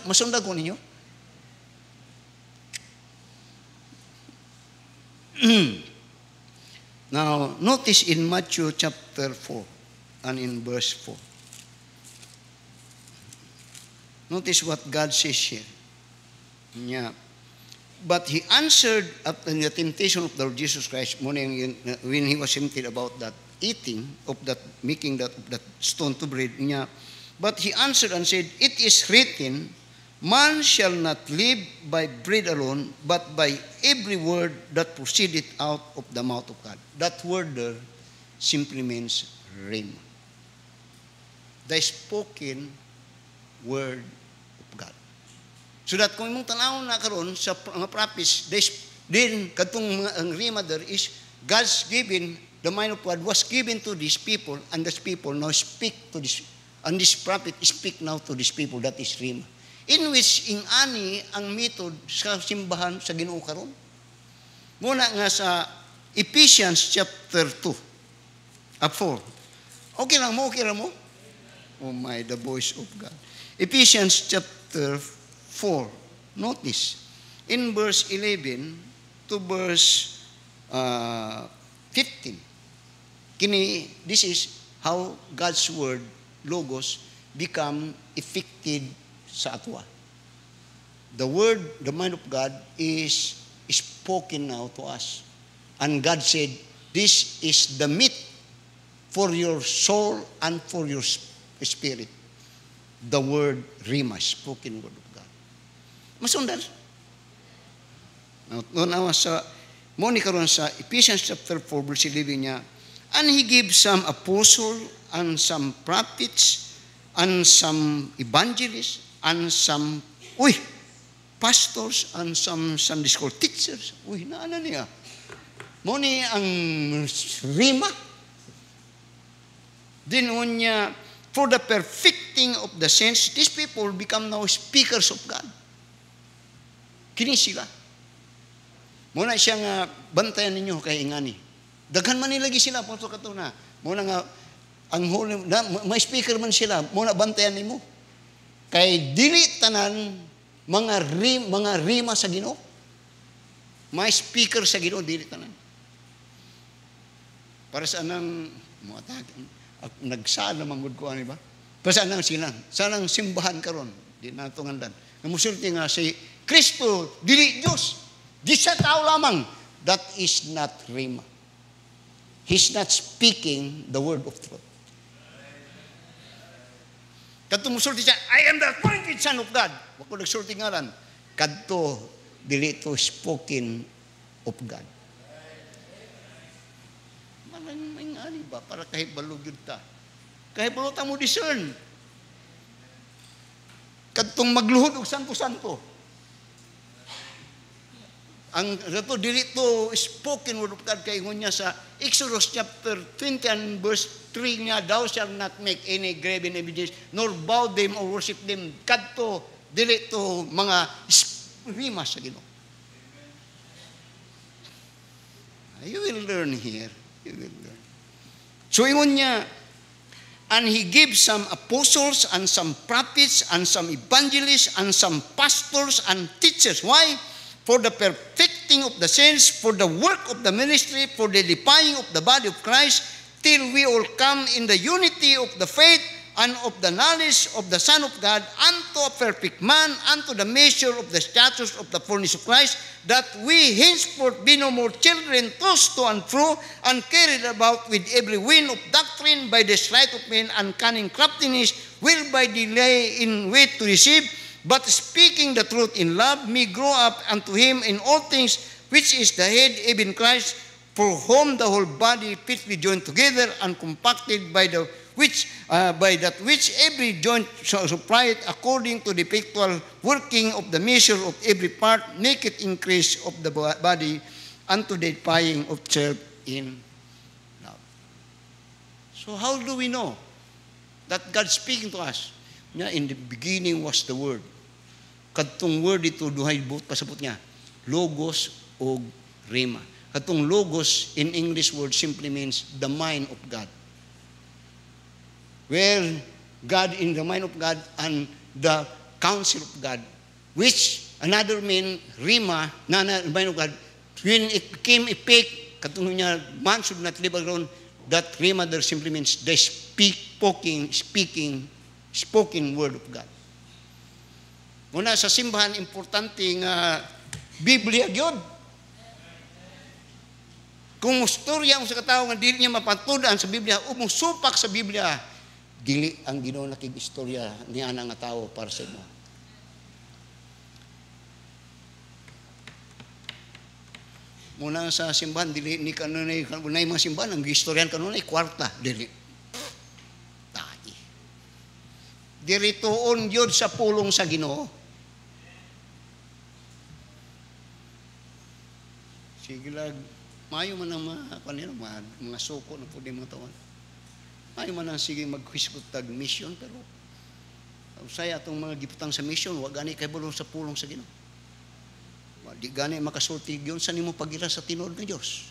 Masundag ko ninyo? Now, notice in Matthew chapter 4 and in verse 4. Notice what God says here. Yeah. But he answered at the temptation of the Lord Jesus Christ when he was tempted about that eating of that, making that stone to bread. Yeah. But he answered and said, it is written, man shall not live by bread alone, but by every word that proceedeth out of the mouth of God. That word there simply means rhema. The spoken word of God. So that kung imong tanawon na karon sa mga prophets, then katong ang rhema there is God's given, the mind of God was given to these people, and these people now speak to this, and this prophet speak now to these people, that is rhema. In which ingani ang method sa simbahan sa Ginoo karon. Muna nga sa Ephesians chapter 2, 4. Okay lang mo? Oh my, the voice of God. Ephesians chapter 4. Notice, in verse 11 to verse 15. This is how God's word, Logos, become effective sa atwa. The word, the mind of God is spoken now to us. And God said, this is the meat for your soul and for your spirit. The word Rhema, spoken word of God. Masundal. Now, muni karon sa Ephesians chapter 4, verse 11 niya, and he gave some apostles and some prophets and some evangelists and some, pastors and some Sunday school teachers. Naana niya. Muni ang Rhema. Dinon niya, for the perfecting of the saints, these people become now speakers of God. Kini sila. Muna siya nga, bantayan ninyo kay ingani. Daghan man nilagi sila, punto ka na. Muna nga, ang holy, may speaker man sila, muna bantayan nimo. Kay dili tanan mga rima sa Ginoo. May speaker sa Ginoo, dili tanan. Para sa anang nagsala manggod ko ani ba? Para sa anang sila, sa anang simbahan karon, di na tungandan. Namusulti nga si Kristo dili Dios. Di sa tao lamang. That is not rima. He's not speaking the word of truth. Kadto musulti siya, I am the appointed Son of God. Wako nagsulti ngalan. Kadto dili to spoken of God. Malang may ngani ba para kahit balog yun ta. Kahit balog ta mo discern. Kadtong magluhod og santo-santo. Ang rato dili to spoken word of God kay ngunya sa Exodus chapter 20 and verse 3 niya, thou shalt not make any graven images nor bow them or worship them. Kadto dili to mga rima sa Ginoo. You will learn here. You will learn. So ingon niya, and he gave some apostles and some prophets and some evangelists and some pastors and teachers. Why? For the perfecting of the saints, for the work of the ministry, for the edifying of the body of Christ, till we all come in the unity of the faith and of the knowledge of the Son of God, unto a perfect man, unto the measure of the status of the fullness of Christ, that we henceforth be no more children tossed to and fro, and carried about with every wind of doctrine by the sleight of men and cunning craftiness, will by delay in wait to receive, but speaking the truth in love, may grow up unto him in all things, which is the head, even Christ, for whom the whole body fitly joined together and compacted by that which every joint supplieth according to the effectual working of the measure of every part, make it increase of the body unto the edifying of self in love. So how do we know that God speaking to us? In the beginning was the Word. Kadtong word ito duhay buot pasabot niya, logos o rhema. Kadtong logos in English word simply means the mind of God. Where God in the mind of God and the counsel of God, which another mean rhema, na mind of God, when it became effect, kadtong niya man should not live alone, that rhema there simply means the spoken word of God. Muna sa simbahan, importante nga Biblia gyud. Kung mustorya ang sa katao nga dili niya mapatudan sa Biblia, umusupak sa Biblia, dili ang Ginoo nakig-istorya ni ana nga tao para sa imo. Muna sa simbahan, dili ni kanunay mga simbahan, ang gistoryan kanunay kwarta, dili. Tahi. Dirituon yun sa pulong sa Ginoo. Sige lang, mayo man ang mga suko na po din mga tawan. Mayo man ang sige magkwiskot tag mission, pero saya atong mga giputang sa mission, wag gani kay bulong sa pulong sa Ginoo. Di gani makasultig yun sa nimo pagila sa tinuod ng Diyos.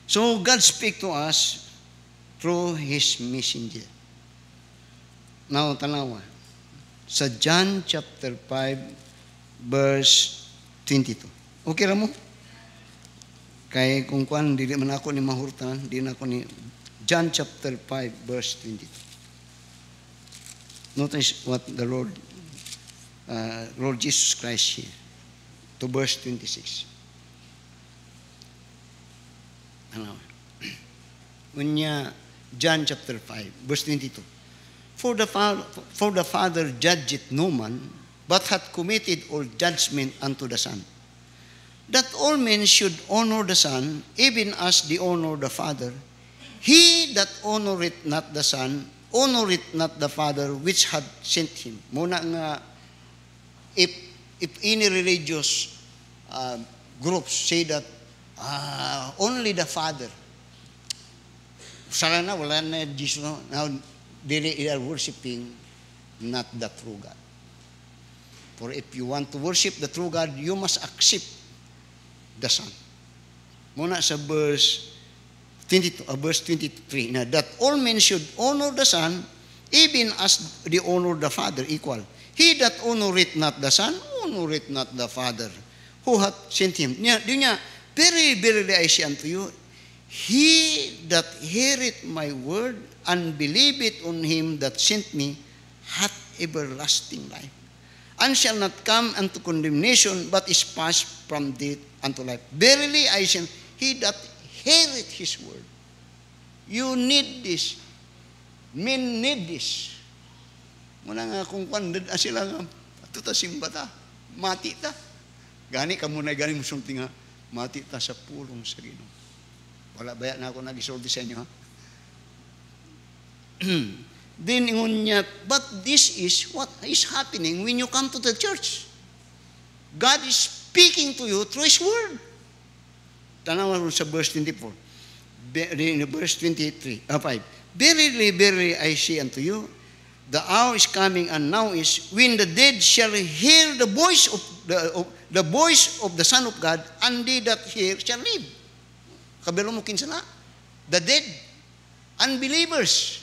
So God speak to us through His messenger. Now, tanawa. Sa John chapter 5, verse 22. Okay ra mo? Kaya kung kuan, di man ako ni mahurtan, di na ako ni John chapter 5, verse 22. Notice what the Lord Jesus Christ here. To verse 26. Ano? Unya, John chapter 5, verse 22. For the Father judgeth no man, but hath committed all judgment unto the Son, that all men should honor the Son, even as they honor the Father. He that honoreth not the Son, honoreth not the Father which hath sent him. Muna nga, if any religious groups say that only the Father, sana na, wala na Jesus. Now, they are worshiping not the true God. For if you want to worship the true God, you must accept the Son. Muna sa verse 23, na that all men should honor the Son, even as they honor the Father equal. He that honoreth not the Son, honoreth not the Father who hath sent him. Very, verily I say unto you, he that heareth my word and believeth on him that sent me hath everlasting life, and shall not come unto condemnation, but is passed from death unto life. Verily I say, he that heareth his word. You need this. Men need this. Muna nga kung kandad sila nga, atuta simba ta, mati ta. Gani ka muna, gani mo sulti nga, mati ta sa pulong sa Ginoo. Wala baya na ako nag-isulti sa inyo, ha? Then ingon niya, but this is what is happening when you come to the church. God is speaking to you through His word. Tanawa sa verse 24. In verse 23, 5. Verily, verily, I say unto you, the hour is coming, and now is, when the dead shall hear the voice of the Son of God, and they that hear shall live. Kabalo mo kinsala? The dead, unbelievers,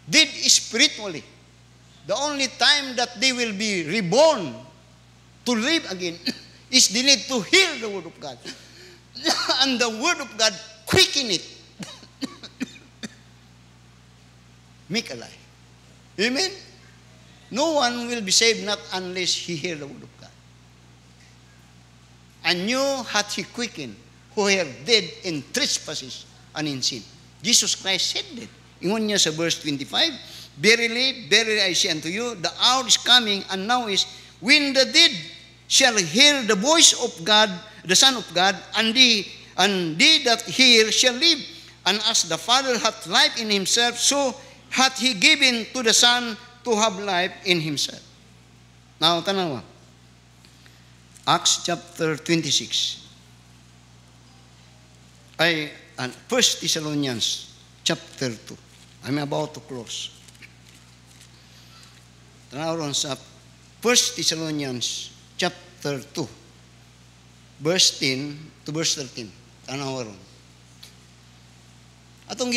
dead spiritually. The only time that they will be reborn to live again is they need to hear the word of God. And the word of God quicken it. Make alive. Amen? No one will be saved not unless he hear the word of God. And you hath he quickened who are dead in trespasses and in sin. Jesus Christ said that. Ingon niya sa verse 25, verily, verily I say unto you, the hour is coming, and now is, when the dead shall hear the voice of God, the Son of God, and they that hear shall live. And as the Father hath life in himself, so hath he given to the Son to have life in himself. Now, tanawa. Acts chapter 26. 1 Thessalonians chapter 2. I'm about to close. Tanaw ron sa 1 Thessalonians chapter 2, verse 10 to verse 13. Tanaw ron. Atong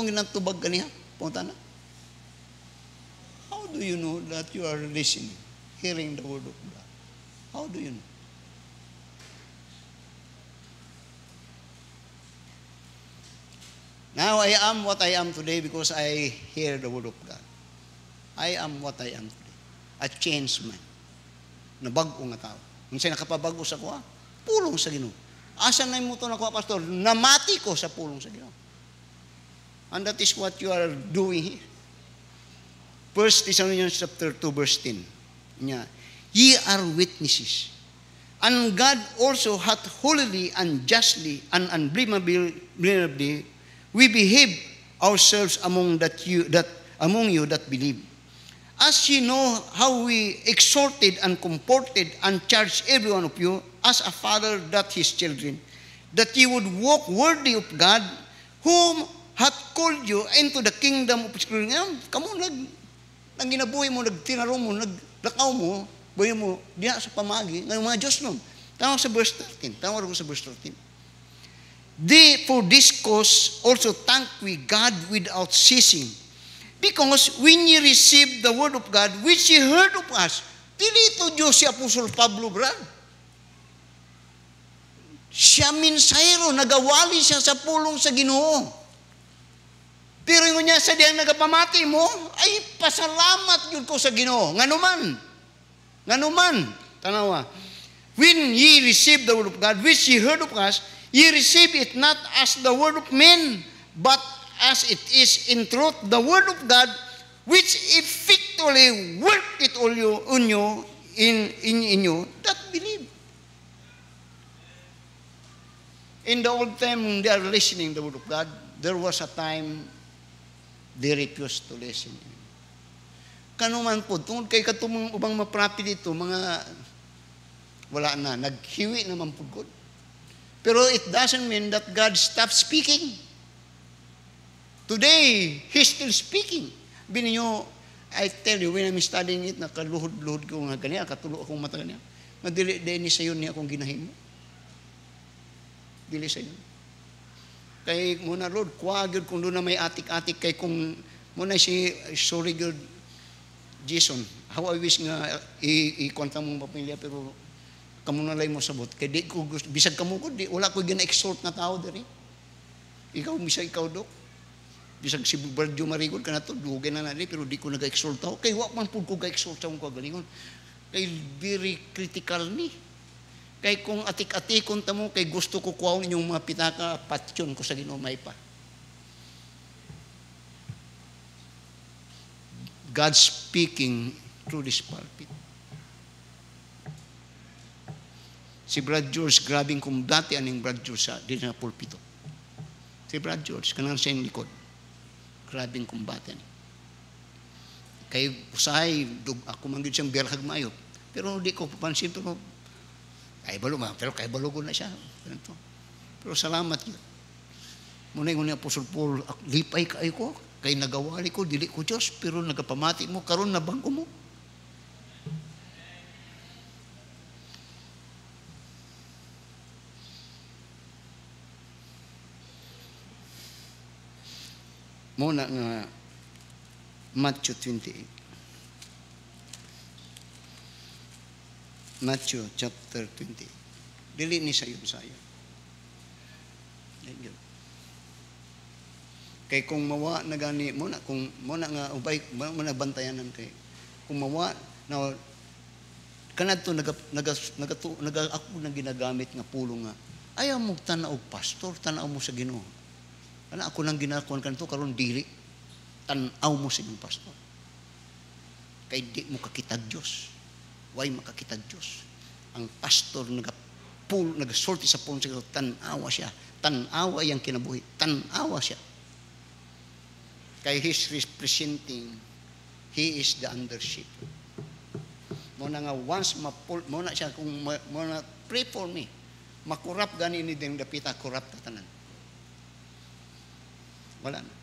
ginatubag kaniya? Punta na. How do you know that you are listening, hearing the word of God? How do you know? Now I am what I am today because I hear the word of God. I am what I am today. A changed man. Nabago nga tao. Kung sa'yo nakapabago sa kuha, pulong sa Ginoo. Asa na mo ito na kuha, pastor? Namati ko sa pulong sa Ginoo. And that is what you are doing here. 1 Thessalonians chapter 2 verse 10. Ye are witnesses. And God also hath holily and justly and unblameably we behave ourselves among you that believe. As ye know how we exhorted and comforted and charged every one of you as a father doth his children, that ye would walk worthy of God, whom hath called you into the kingdom of His glory. Kamu nang ginabuhi mo, nagtinaro mo, naglakaw mo, buhay mo, diya sa pamagi, ng mga Diyos nom. Tawag sa verse 13. Tawag ko sa verse 13. For this cause also thank we God without ceasing. Because when ye received the word of God, which ye heard of us, dito Diyos si Apostol Pablo, brad. Siya minsayro, nagawali siya sa pulong sa Ginoo. Pero yung niya sa diyang nagapamati mo, ay pasalamat yun ko sa Ginoo. Nganuman, tanawa. When ye received the word of God, which ye heard of us, ye receive it not as the word of men, but as it is in truth the word of God, which effectually work it all in you that believe. In the old time, when they are listening the word of God, there was a time they refused to listen. Kanuman po, tungkol kay katumang ubang maprapi dito, mga wala na, naghiwi naman po God. Pero it doesn't mean that God stopped speaking. Today, He's still speaking. Bini nyo, I tell you, when I'm studying it, nakaluhod-luhod ko nga ganyan, katulo akong mata ganyan. Madili-dili sa yun niya akong ginahimo. Dili sa yun. Kay muna, Lord, kuwagod kung doon na may atik-atik, kay kung muna si sorry good Jason, how I wish nga i-konta mong pamilya, pero kamo na lang mo sabot. Kay di ko gusto, bisag kamo ko, wala ko gina-exhort na tao diri. Ikaw, bisag ikaw, Dok. Bisag si Bardio Marigol, ka na to, dugay na nali, pero di ko nag-exhort tao. Kay wak man po ko ga-exhort sa mong kagalingon. Kay very critical ni. Kay kung atik-atikon ta mo, kay gusto ko kuwaon inyong mga pitaka, patyon ko sa Ginoo may pa. God speaking through this pulpit. Si Brad George, grabing kumdati aning Brad George sa din na pulpito. Si Brad George, kanang sa likod. Grabing kumbati ani. Kay usahay, ako manggid siyang berhag maayo. Pero di ko papansin, pero kay balugo na siya. Pero salamat yun. Muna yung Apostol Paul, lipay kayo ko, kay nagawali ko, dili ko Diyos, pero nagapamati mo, karon na bangko mo. Muna nga Matthew 28. Matthew chapter 28. Dili ni sayon. Kay kung mawa na gani muna, kung muna nga ubay muna bantayanan kay kung mawa na kanadto naga ako nang ginagamit nga pulong nga ayaw mo tanaw pastor, tanaw mo sa Ginoo. Ana ako nang ginakuan kanto karon dili. Tanaw mo sa inyong pastor. Kay di mo kakitag Diyos. Why makakitag Diyos? Ang pastor nagasulti sa puno sa tanawa siya. Tanawa yung kinabuhi. Tanawa siya. Kay he's representing, he is the under sheep. Muna nga once muna siya kung muna pray for me. Makurap gani ni ding dapita kurap ta tanan. Wala na.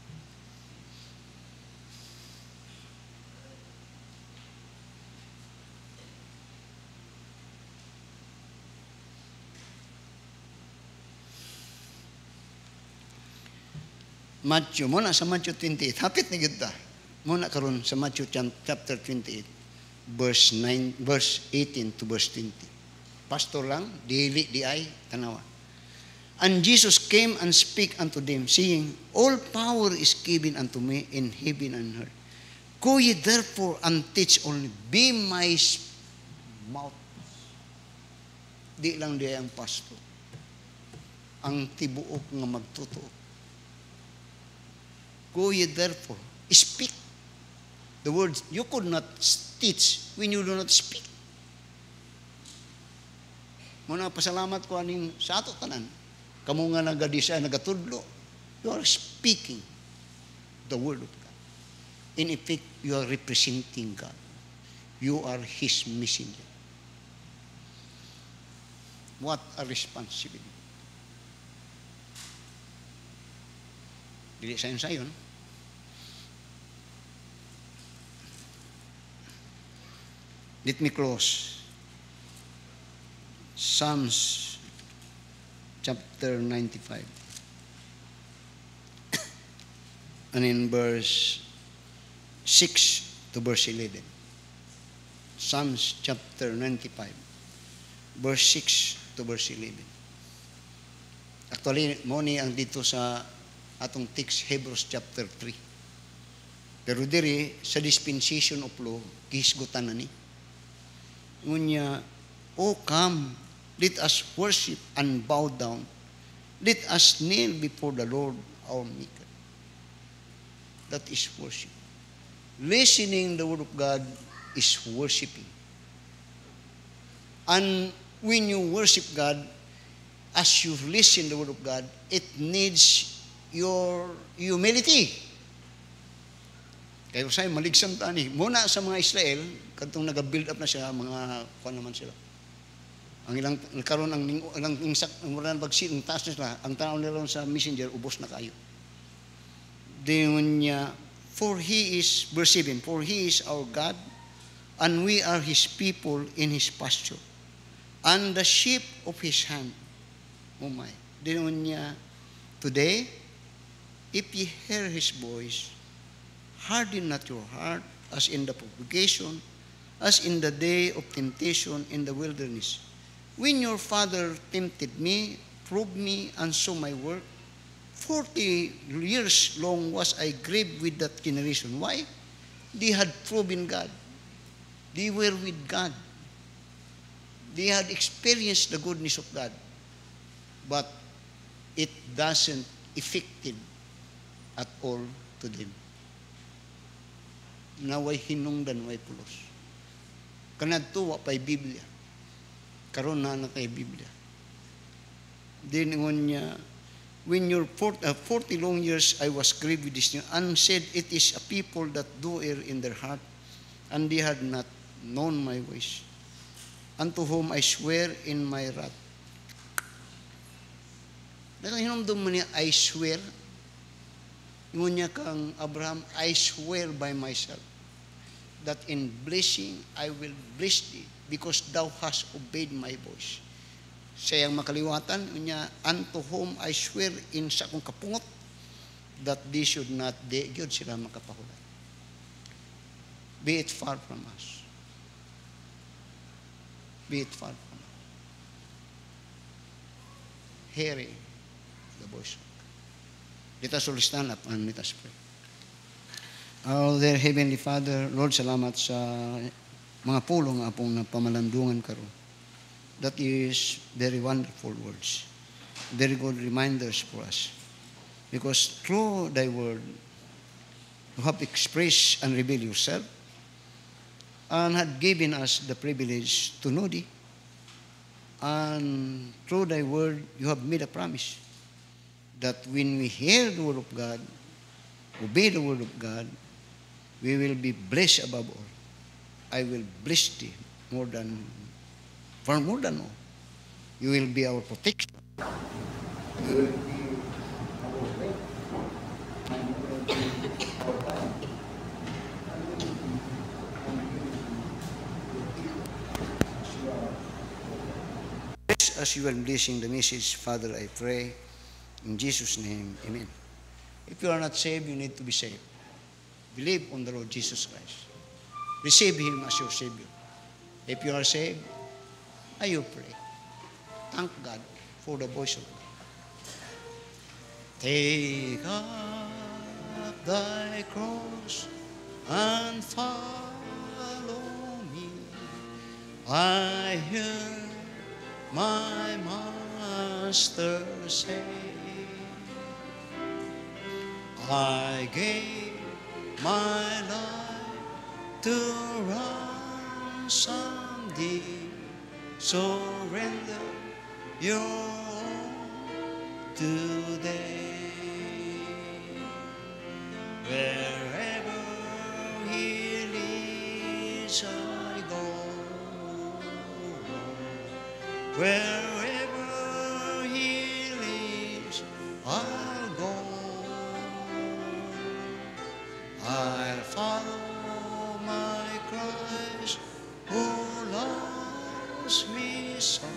Matthew, muna sa Matthew 28. Hapit na gita. Muna karon sa Matthew chapter 28, verse 18 to verse 20. Pastor lang, di ay, tanawa. And Jesus came and spake unto them, saying, All power is given unto me in heaven and earth. Go ye therefore and teach only, be my mouthpiece. Di lang di ang pastor. Ang tibuok nga magtutuo. Go ye therefore, speak. The words, you could not teach when you do not speak. Muna pasalamat ko aning sa ato tanan. Kamu nga nagadisay, nagatudlo. You are speaking the word of God. In effect, you are representing God. You are His messenger. What a responsibility. Dili sayon-sayon. Let me close. Psalms chapter 95. And in verse 6 to verse 11. Psalms chapter 95. Verse 6 to verse 11. Actually, mo ni ang dito sa atong text Hebrews chapter 3. Pero diri sa dispensation of law, gisgutan na ni. Ngunya, oh come, let us worship and bow down. Let us kneel before the Lord our Maker. That is worship. Listening the word of God is worshiping. And when you worship God, as you listen the word of God, it needs your humility. Kaya usay maligsam tani. Muna sa mga Israel, kadtong naga-build up na siya, mga kuan naman sila. Ang ilang karon ang ingsak ang mura bagsin ang taas nila, ang tanaw nila sa messenger ubos na kayo. Dingon niya, for he is verse 7, for he is our God and we are his people in his pasture and the sheep of his hand. Oh my. Dingon niya, today if ye hear his voice, harden not your heart as in the provocation, as in the day of temptation in the wilderness. When your father tempted me, proved me, and saw my work, 40 years long was I grieved with that generation. Why? They had proven God. They were with God. They had experienced the goodness of God. But it doesn't affect at all to them. Naway hinungdan, way pulos. Kanadto, wapay Biblia. Karon na kay Biblia. Dingon niya, when your 40 long years I was grieved with this, and said, it is a people that do err in their heart, and they had not known my ways, unto whom I swear in my wrath. Dahil hinumdum mo niya, I swear, ngun niya kang Abraham, I swear by myself that in blessing I will bless thee because thou hast obeyed my voice. Sayang makaliwatan niya, unto whom I swear in sa akong kapungot that they should not gyud sila makapahulay. Be it far from us. Be it far from us. Hearing the voice of God. Let us all stand up and let us pray. Our dear Heavenly Father, Lord, salamat sa mga pulong nga pong napamalandungan karon. That is very wonderful words. Very good reminders for us. Because through thy word, who have expressed and revealed yourself, and had given us the privilege to know thee. And through thy word, you have made a promise that when we hear the word of God, obey the word of God, we will be blessed above all. I will bless thee far more than all. You will be our protection. You will be our strength. And you will be our guide. As you are blessing the message, Father, I pray in Jesus' name, amen. If you are not saved, you need to be saved. Believe on the Lord Jesus Christ. Receive Him as your Savior. If you are saved, you pray. Thank God for the voice of God. Take up thy cross and follow me. I hear my Master say, I gave my life to ransom thee. Surrender your all today. Wherever He leads, I go. Wherever He leads, I'll go. I'll follow my Christ who loves me so.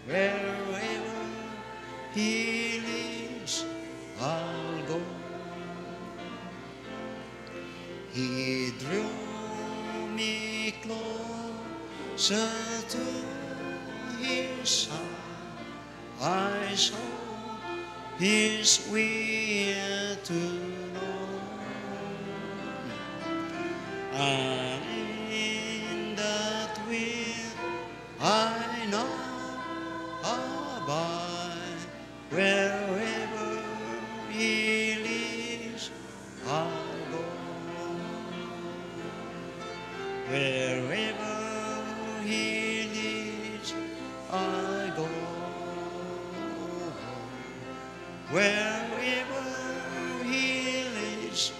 Wherever He leads, I'll go. He drew me closer to His Son. I saw His will to know. And in that will I now abide. Wherever He leads, I'll go. Wherever He leads, I go. Wherever He leads,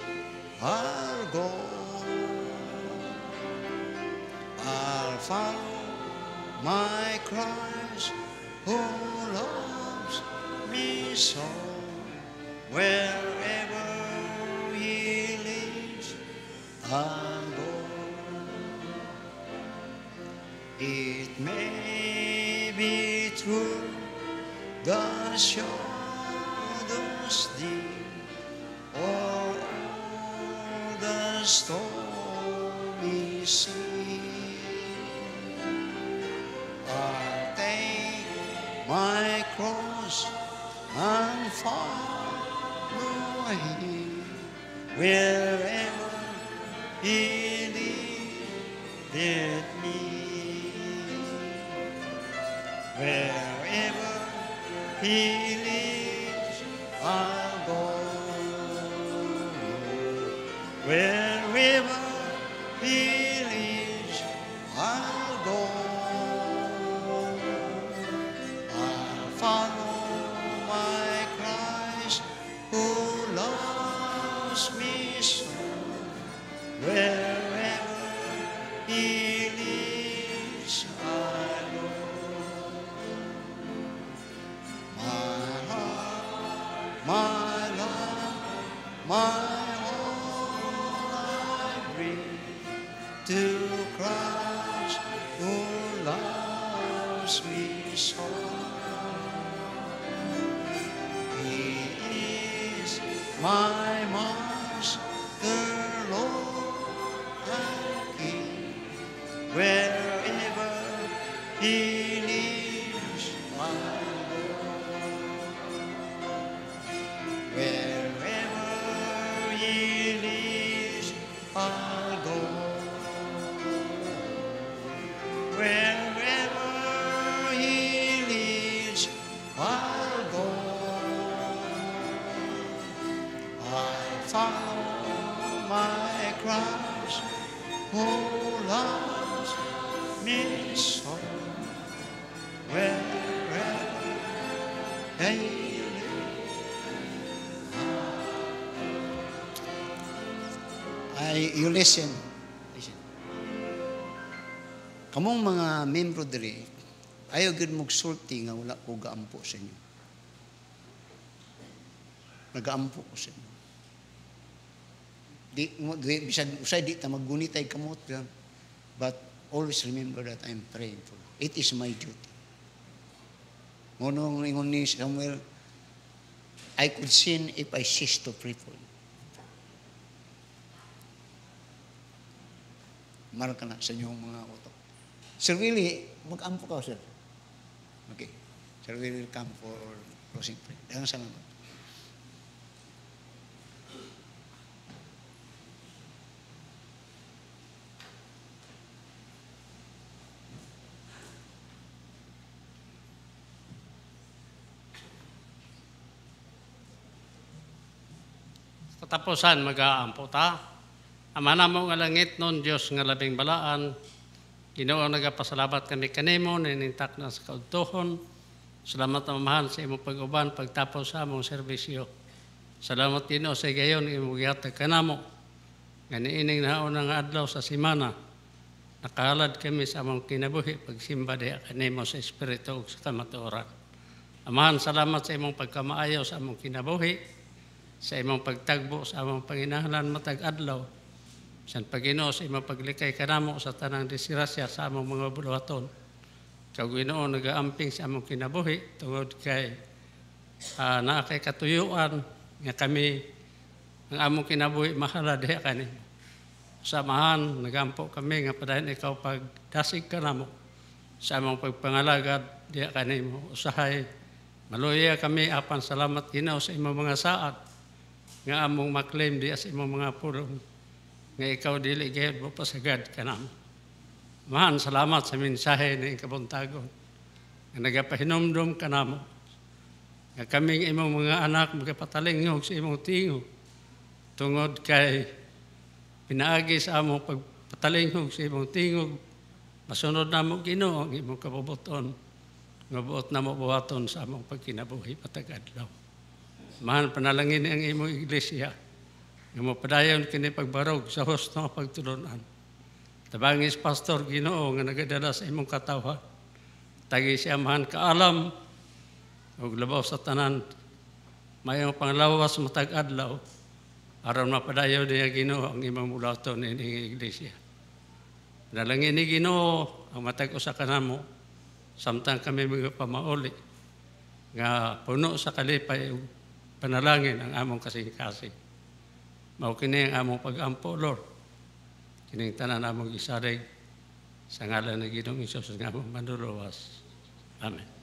I'll go. I'll follow my Christ who loves me so. Wherever He leads, I'll go. It may be true the shadows deep or the stormy sea. I'll take my cross and follow Him wherever He leadeth me. Wherever He leads, I'll go. Wherever He leads, I'll go. I'll follow my Christ who loves me so. Wherever He leads, I'll go. My love, my all I bring to Christ who loves me so. He is my Master, Lord and King. Wherever He leads, I'll go. Wherever He leads, I'll go. Wherever He leads, I'll go. I'll follow soul, wherever they live. You listen. Kamong mga membro diri, ayaw gid magsulti nga wala ko gaampo sa inyo. Nagaampo ko sa inyo. Bisag usay di ta maggunitay kamot, but always remember that I'm praying for you. It is my duty. Ngunong ingon ni Samuel, I could sin if I cease to pray for you. Maral ka na sa inyong mga utok. Sir Willie, mag-ampo ka, sir. Okay. Sir Willie will come for closing prayer. Dagang salamat. Katapusan, mag-aampo ta. Amana mo nga langit nun, Diyos nga labing balaan. Ginoo nagapasalamat kami kanimo, ninintak na sa kaudtohon. Salamat na mamahan sa imong pag-uban, pagtapos sa among serbisyo. Salamat Ginoo sa gayon, imong gihatag kanamo. Nga niining naon nga adlaw sa simana. Nakahalad kami sa among kinabuhi, pagsimba diha kanimo sa Espiritu ug sa kamatuoran. Amahan, salamat sa imong pagkamaayo sa among kinabuhi, sa imong pagtagbo sa among panginahanglan matag adlaw. San Pagino sa imong paglikay kanamo sa tanang disgrasya sa among mga buluhaton. Kag Ginoo nagaamping sa among kinabuhi tungod kay naa kay katuyuan nga kami ang among kinabuhi mahala diha kanimo. Samahan nagampo kami nga padayon ikaw pagdasig kanamo sa among pagpangalagad diha kanimo. Usahay maluya kami apan salamat Ginoo sa imong mga saad nga among maklaim diha sa imong mga pulong nga ikaw dili gayud mo pasagad kanamo. Mahan, salamat sa mensahe ni kabuntagon nga nagapahinomdom kanamo nga kaming imong mga anak magapatalingog sa imong tingog tungod kay pinaagi sa among pagpatalingog sa imong tingog masunod namo Ginoo ang imong kabubuton nga buot namo buhaton sa among pagkinabuhi patag adlaw. Mahan, panalangin ang imong iglesia nga mapadayon kini pagbarog sa host ng pagtulunan. Tabangis Pastor Ginoo nga nagadala sa imong katawhan. Tagi siya mahan kaalam ug labaw sa tanan mayong panglawas matag adlaw aron mapadayon niya Ginoo ang imong bulaton ining iglesia. Dalangin ni Ginoo ang matag usa kanamo samtang kami mga pamauli nga puno sa kalipay ug panalangin ang among kasing-kasing. Mao kini ang among pag-ampo, Lord. Kining tanan among gisarig sa ngalan ni Ginoong Hesus nga among manluluwas. Amen.